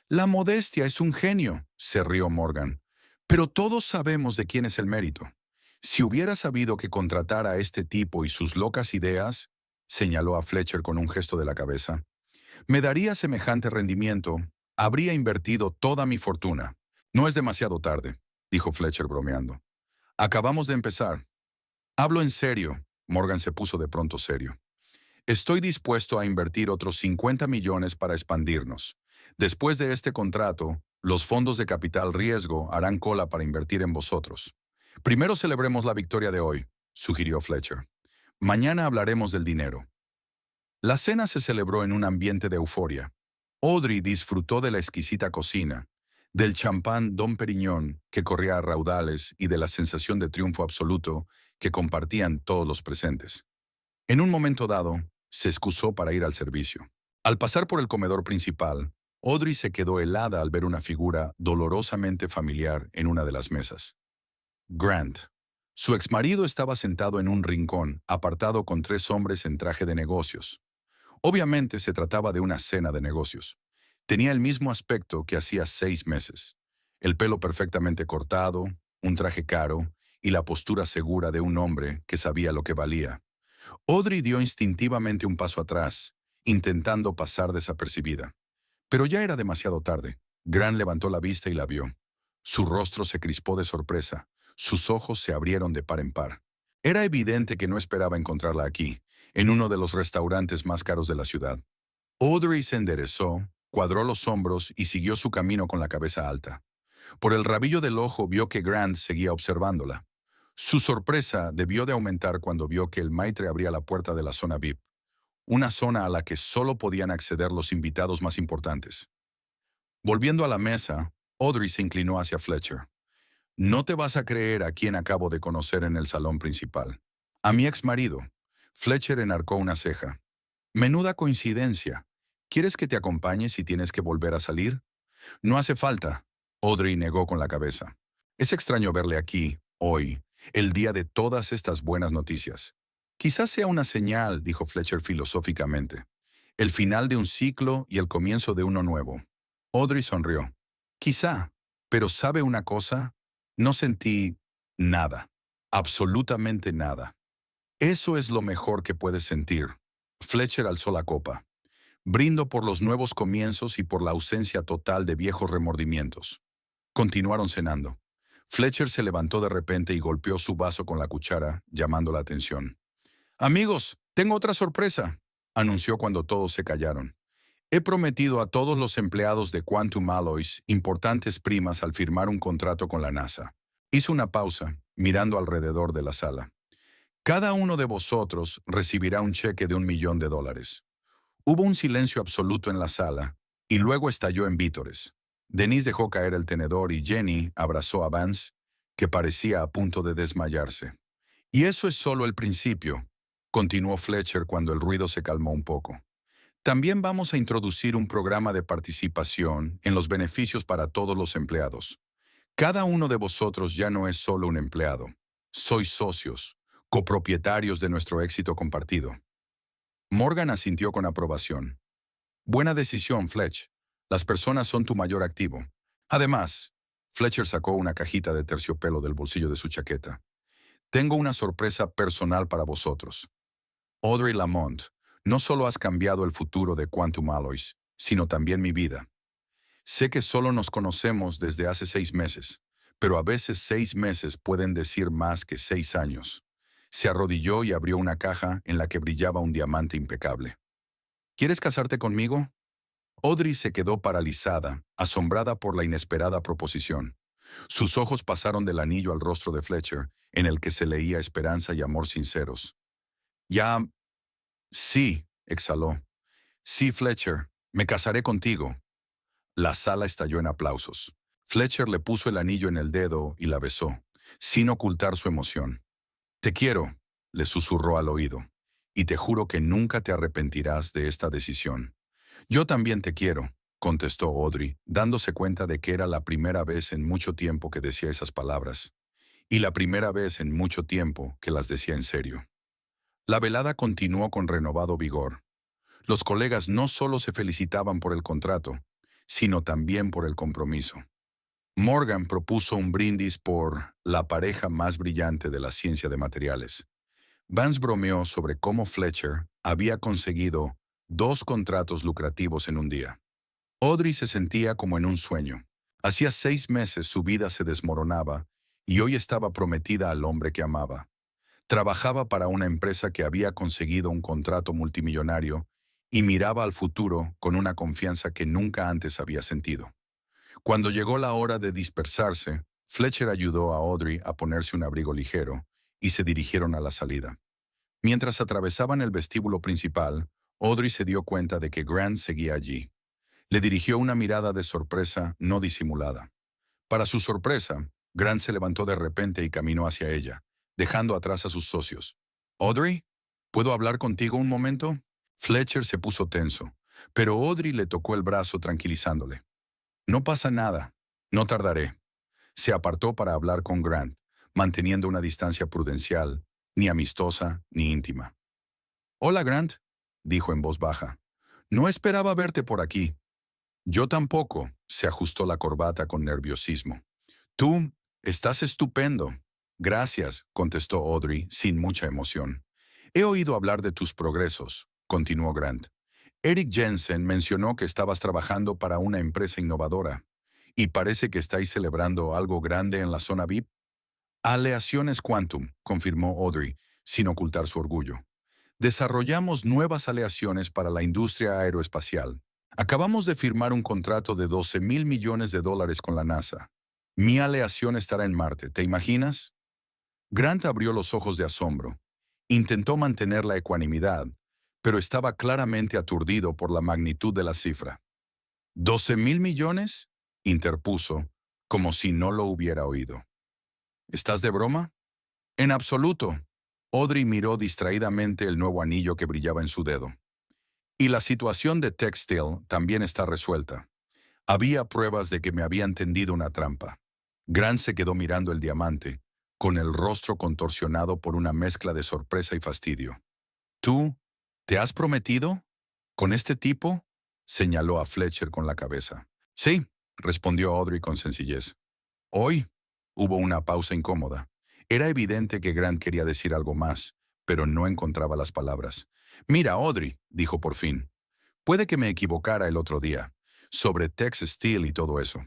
«La modestia es un genio», se rió Morgan. «Pero todos sabemos de quién es el mérito. Si hubiera sabido que contratar a este tipo y sus locas ideas», señaló a Fletcher con un gesto de la cabeza, «me daría semejante rendimiento, habría invertido toda mi fortuna». «No es demasiado tarde», dijo Fletcher bromeando. «Acabamos de empezar». «Hablo en serio», Morgan se puso de pronto serio. «Estoy dispuesto a invertir otros 50 millones para expandirnos. Después de este contrato, los fondos de capital riesgo harán cola para invertir en vosotros. Primero celebremos la victoria de hoy», sugirió Fletcher. «Mañana hablaremos del dinero». La cena se celebró en un ambiente de euforia. Audrey disfrutó de la exquisita cocina, del champán Dom Perignon que corría a raudales y de la sensación de triunfo absoluto que compartían todos los presentes. En un momento dado, se excusó para ir al servicio. Al pasar por el comedor principal, Audrey se quedó helada al ver una figura dolorosamente familiar en una de las mesas. Grant. Su exmarido estaba sentado en un rincón, apartado con 3 hombres en traje de negocios. Obviamente se trataba de una cena de negocios. Tenía el mismo aspecto que hacía 6 meses. El pelo perfectamente cortado, un traje caro y la postura segura de un hombre que sabía lo que valía. Audrey dio instintivamente un paso atrás, intentando pasar desapercibida. Pero ya era demasiado tarde. Grant levantó la vista y la vio. Su rostro se crispó de sorpresa. Sus ojos se abrieron de par en par. Era evidente que no esperaba encontrarla aquí, en uno de los restaurantes más caros de la ciudad. Audrey se enderezó, cuadró los hombros y siguió su camino con la cabeza alta. Por el rabillo del ojo vio que Grant seguía observándola. Su sorpresa debió de aumentar cuando vio que el maitre abría la puerta de la zona VIP, una zona a la que solo podían acceder los invitados más importantes. Volviendo a la mesa, Audrey se inclinó hacia Fletcher. «No te vas a creer a quien acabo de conocer en el salón principal». A mi ex marido. Fletcher enarcó una ceja. Menuda coincidencia. ¿Quieres que te acompañe si tienes que volver a salir? No hace falta. Audrey negó con la cabeza. Es extraño verle aquí, hoy, el día de todas estas buenas noticias. Quizás sea una señal, dijo Fletcher filosóficamente. El final de un ciclo y el comienzo de uno nuevo. Audrey sonrió. Quizá, pero ¿sabe una cosa? No sentí nada, absolutamente nada. Eso es lo mejor que puedes sentir. Fletcher alzó la copa. Brindo por los nuevos comienzos y por la ausencia total de viejos remordimientos. Continuaron cenando. Fletcher se levantó de repente y golpeó su vaso con la cuchara, llamando la atención. Amigos, tengo otra sorpresa, anunció cuando todos se callaron. He prometido a todos los empleados de Quantum Alloys importantes primas al firmar un contrato con la NASA. Hizo una pausa, mirando alrededor de la sala. Cada uno de vosotros recibirá un cheque de $1.000.000. Hubo un silencio absoluto en la sala, y luego estalló en vítores. Denise dejó caer el tenedor y Jenny abrazó a Vance, que parecía a punto de desmayarse. Y eso es solo el principio, continuó Fletcher cuando el ruido se calmó un poco. También vamos a introducir un programa de participación en los beneficios para todos los empleados. Cada uno de vosotros ya no es solo un empleado. Sois socios, copropietarios de nuestro éxito compartido. Morgan asintió con aprobación. Buena decisión, Fletch. Las personas son tu mayor activo. Además, Fletcher sacó una cajita de terciopelo del bolsillo de su chaqueta. Tengo una sorpresa personal para vosotros. Audrey Lamont, no solo has cambiado el futuro de Quantum Alloys, sino también mi vida. Sé que solo nos conocemos desde hace 6 meses, pero a veces 6 meses pueden decir más que 6 años. Se arrodilló y abrió una caja en la que brillaba un diamante impecable. ¿Quieres casarte conmigo? Audrey se quedó paralizada, asombrada por la inesperada proposición. Sus ojos pasaron del anillo al rostro de Fletcher, en el que se leía esperanza y amor sinceros. Ya, sí, exhaló. Sí, Fletcher, me casaré contigo. La sala estalló en aplausos. Fletcher le puso el anillo en el dedo y la besó, sin ocultar su emoción. Te quiero, le susurró al oído, y te juro que nunca te arrepentirás de esta decisión. Yo también te quiero, contestó Audrey, dándose cuenta de que era la primera vez en mucho tiempo que decía esas palabras, y la primera vez en mucho tiempo que las decía en serio. La velada continuó con renovado vigor. Los colegas no solo se felicitaban por el contrato, sino también por el compromiso. Morgan propuso un brindis por la pareja más brillante de la ciencia de materiales. Vance bromeó sobre cómo Fletcher había conseguido 2 contratos lucrativos en un día. Audrey se sentía como en un sueño. Hacía 6 meses su vida se desmoronaba y hoy estaba prometida al hombre que amaba. Trabajaba para una empresa que había conseguido un contrato multimillonario y miraba al futuro con una confianza que nunca antes había sentido. Cuando llegó la hora de dispersarse, Fletcher ayudó a Audrey a ponerse un abrigo ligero y se dirigieron a la salida. Mientras atravesaban el vestíbulo principal, Audrey se dio cuenta de que Grant seguía allí. Le dirigió una mirada de sorpresa no disimulada. Para su sorpresa, Grant se levantó de repente y caminó hacia ella, dejando atrás a sus socios. «¿Audrey? ¿Puedo hablar contigo un momento?» Fletcher se puso tenso, pero Audrey le tocó el brazo tranquilizándole. «No pasa nada. No tardaré». Se apartó para hablar con Grant, manteniendo una distancia prudencial, ni amistosa ni íntima. «Hola, Grant», dijo en voz baja. «No esperaba verte por aquí». «Yo tampoco», se ajustó la corbata con nerviosismo. «Tú estás estupendo». «Gracias», contestó Audrey sin mucha emoción. «He oído hablar de tus progresos», continuó Grant. «Eric Jensen mencionó que estabas trabajando para una empresa innovadora. Y parece que estáis celebrando algo grande en la zona VIP». «Aleaciones Quantum», confirmó Audrey, sin ocultar su orgullo. «Desarrollamos nuevas aleaciones para la industria aeroespacial. Acabamos de firmar un contrato de $12.000 millones con la NASA. Mi aleación estará en Marte, ¿te imaginas?» Grant abrió los ojos de asombro. Intentó mantener la ecuanimidad, pero estaba claramente aturdido por la magnitud de la cifra. ¿12.000 millones? Interpuso, como si no lo hubiera oído. ¿Estás de broma? En absoluto. Audrey miró distraídamente el nuevo anillo que brillaba en su dedo. Y la situación de Textile también está resuelta. Había pruebas de que me habían tendido una trampa. Grant se quedó mirando el diamante, con el rostro contorsionado por una mezcla de sorpresa y fastidio. ¿Tú te has prometido con este tipo?, señaló a Fletcher con la cabeza. Sí, respondió Audrey con sencillez. Hoy hubo una pausa incómoda. Era evidente que Grant quería decir algo más, pero no encontraba las palabras. Mira, Audrey, dijo por fin. Puede que me equivocara el otro día, sobre Tex Steel y todo eso.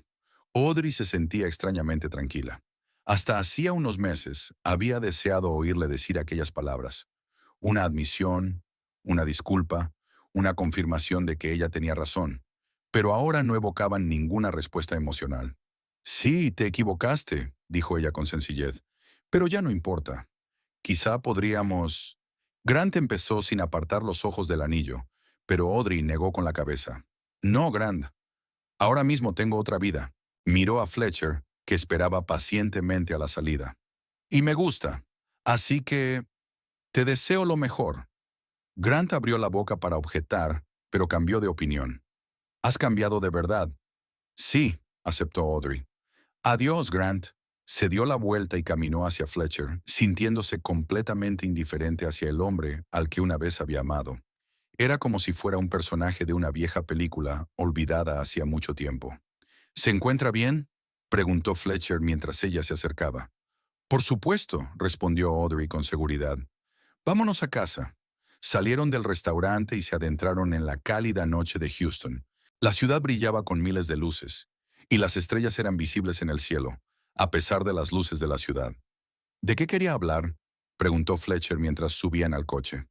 Audrey se sentía extrañamente tranquila. Hasta hacía unos meses había deseado oírle decir aquellas palabras. Una admisión, una disculpa, una confirmación de que ella tenía razón. Pero ahora no evocaban ninguna respuesta emocional. Sí, te equivocaste, dijo ella con sencillez. Pero ya no importa. Quizá podríamos... Grant empezó sin apartar los ojos del anillo, pero Audrey negó con la cabeza. No, Grant. Ahora mismo tengo otra vida. Miró a Fletcher, que esperaba pacientemente a la salida. Y me gusta. Así que... te deseo lo mejor. Grant abrió la boca para objetar, pero cambió de opinión. ¿Has cambiado de verdad? Sí, aceptó Audrey. Adiós, Grant. Se dio la vuelta y caminó hacia Fletcher, sintiéndose completamente indiferente hacia el hombre al que una vez había amado. Era como si fuera un personaje de una vieja película olvidada hacía mucho tiempo. ¿Se encuentra bien?, preguntó Fletcher mientras ella se acercaba. Por supuesto, respondió Audrey con seguridad. Vámonos a casa. Salieron del restaurante y se adentraron en la cálida noche de Houston. La ciudad brillaba con miles de luces, y las estrellas eran visibles en el cielo, a pesar de las luces de la ciudad. ¿De qué quería hablar?, preguntó Fletcher mientras subían al coche.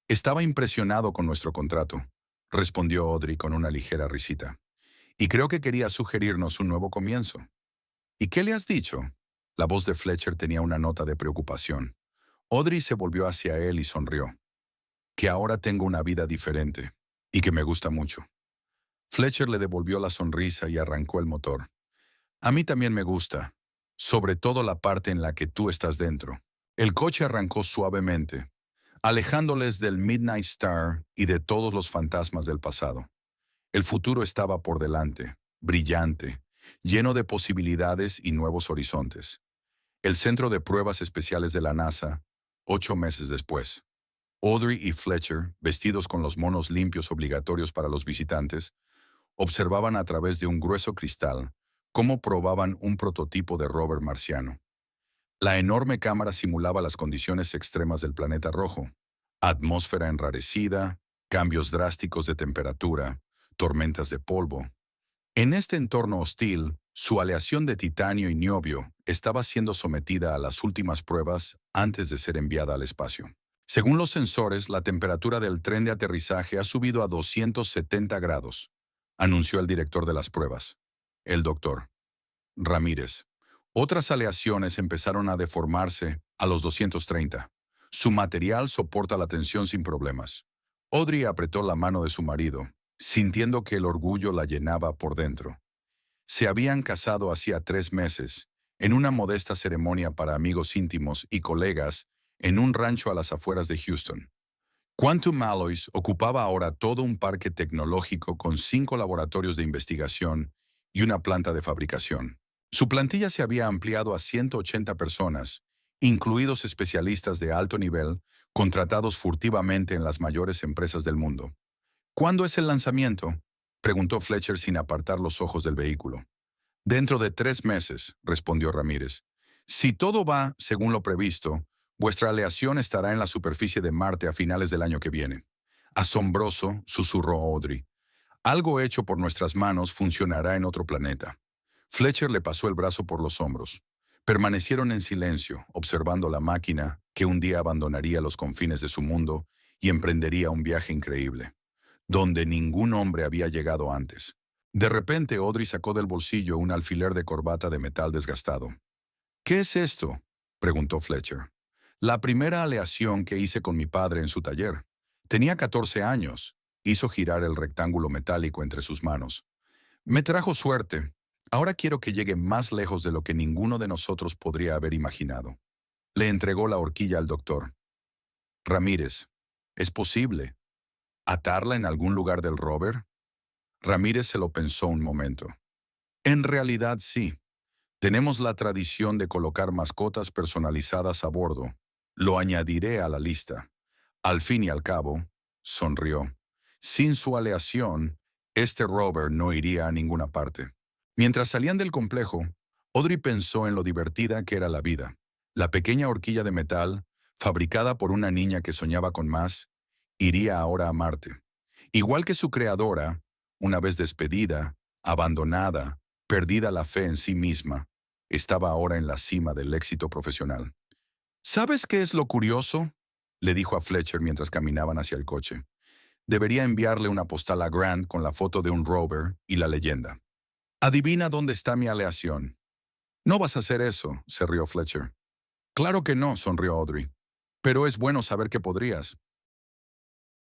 Estaba impresionado con nuestro contrato, respondió Audrey con una ligera risita. Y creo que quería sugerirnos un nuevo comienzo. ¿Y qué le has dicho? La voz de Fletcher tenía una nota de preocupación. Audrey se volvió hacia él y sonrió. Que ahora tengo una vida diferente, y que me gusta mucho. Fletcher le devolvió la sonrisa y arrancó el motor. A mí también me gusta, sobre todo la parte en la que tú estás dentro. El coche arrancó suavemente, alejándoles del Midnight Star y de todos los fantasmas del pasado. El futuro estaba por delante, brillante, lleno de posibilidades y nuevos horizontes. El centro de pruebas especiales de la NASA, 8 meses después. Audrey y Fletcher, vestidos con los monos limpios obligatorios para los visitantes, observaban a través de un grueso cristal cómo probaban un prototipo de rover marciano. La enorme cámara simulaba las condiciones extremas del planeta rojo: atmósfera enrarecida, cambios drásticos de temperatura, tormentas de polvo. En este entorno hostil, su aleación de titanio y niobio estaba siendo sometida a las últimas pruebas antes de ser enviada al espacio. Según los sensores, la temperatura del tren de aterrizaje ha subido a 270 grados, anunció el director de las pruebas, el doctor Ramírez. Otras aleaciones empezaron a deformarse a los 230. Su material soporta la tensión sin problemas. Audrey apretó la mano de su marido, sintiendo que el orgullo la llenaba por dentro. Se habían casado hacía 3 meses, en una modesta ceremonia para amigos íntimos y colegas en un rancho a las afueras de Houston. Quantum Alloys ocupaba ahora todo un parque tecnológico con 5 laboratorios de investigación y una planta de fabricación. Su plantilla se había ampliado a 180 personas, incluidos especialistas de alto nivel, contratados furtivamente en las mayores empresas del mundo. ¿Cuándo es el lanzamiento?, preguntó Fletcher sin apartar los ojos del vehículo. Dentro de 3 meses, respondió Ramírez. Si todo va según lo previsto, vuestra aleación estará en la superficie de Marte a finales del año que viene. Asombroso, susurró Audrey. Algo hecho por nuestras manos funcionará en otro planeta. Fletcher le pasó el brazo por los hombros. Permanecieron en silencio, observando la máquina que un día abandonaría los confines de su mundo y emprendería un viaje increíble, donde ningún hombre había llegado antes. De repente, Audrey sacó del bolsillo un alfiler de corbata de metal desgastado. ¿Qué es esto?, preguntó Fletcher. La primera aleación que hice con mi padre en su taller. Tenía 14 años. Hizo girar el rectángulo metálico entre sus manos. Me trajo suerte. Ahora quiero que llegue más lejos de lo que ninguno de nosotros podría haber imaginado. Le entregó la horquilla al doctor. Ramírez, ¿es posible atarla en algún lugar del rover? Ramírez se lo pensó un momento. En realidad sí. Tenemos la tradición de colocar mascotas personalizadas a bordo. Lo añadiré a la lista. Al fin y al cabo, sonrió. Sin su aleación, este rover no iría a ninguna parte. Mientras salían del complejo, Audrey pensó en lo divertida que era la vida. La pequeña horquilla de metal, fabricada por una niña que soñaba con más, iría ahora a Marte. Igual que su creadora, una vez despedida, abandonada, perdida la fe en sí misma, estaba ahora en la cima del éxito profesional. ¿Sabes qué es lo curioso?, le dijo a Fletcher mientras caminaban hacia el coche. Debería enviarle una postal a Grant con la foto de un rover y la leyenda. Adivina dónde está mi aleación. No vas a hacer eso, se rió Fletcher. Claro que no, sonrió Audrey. Pero es bueno saber que podrías.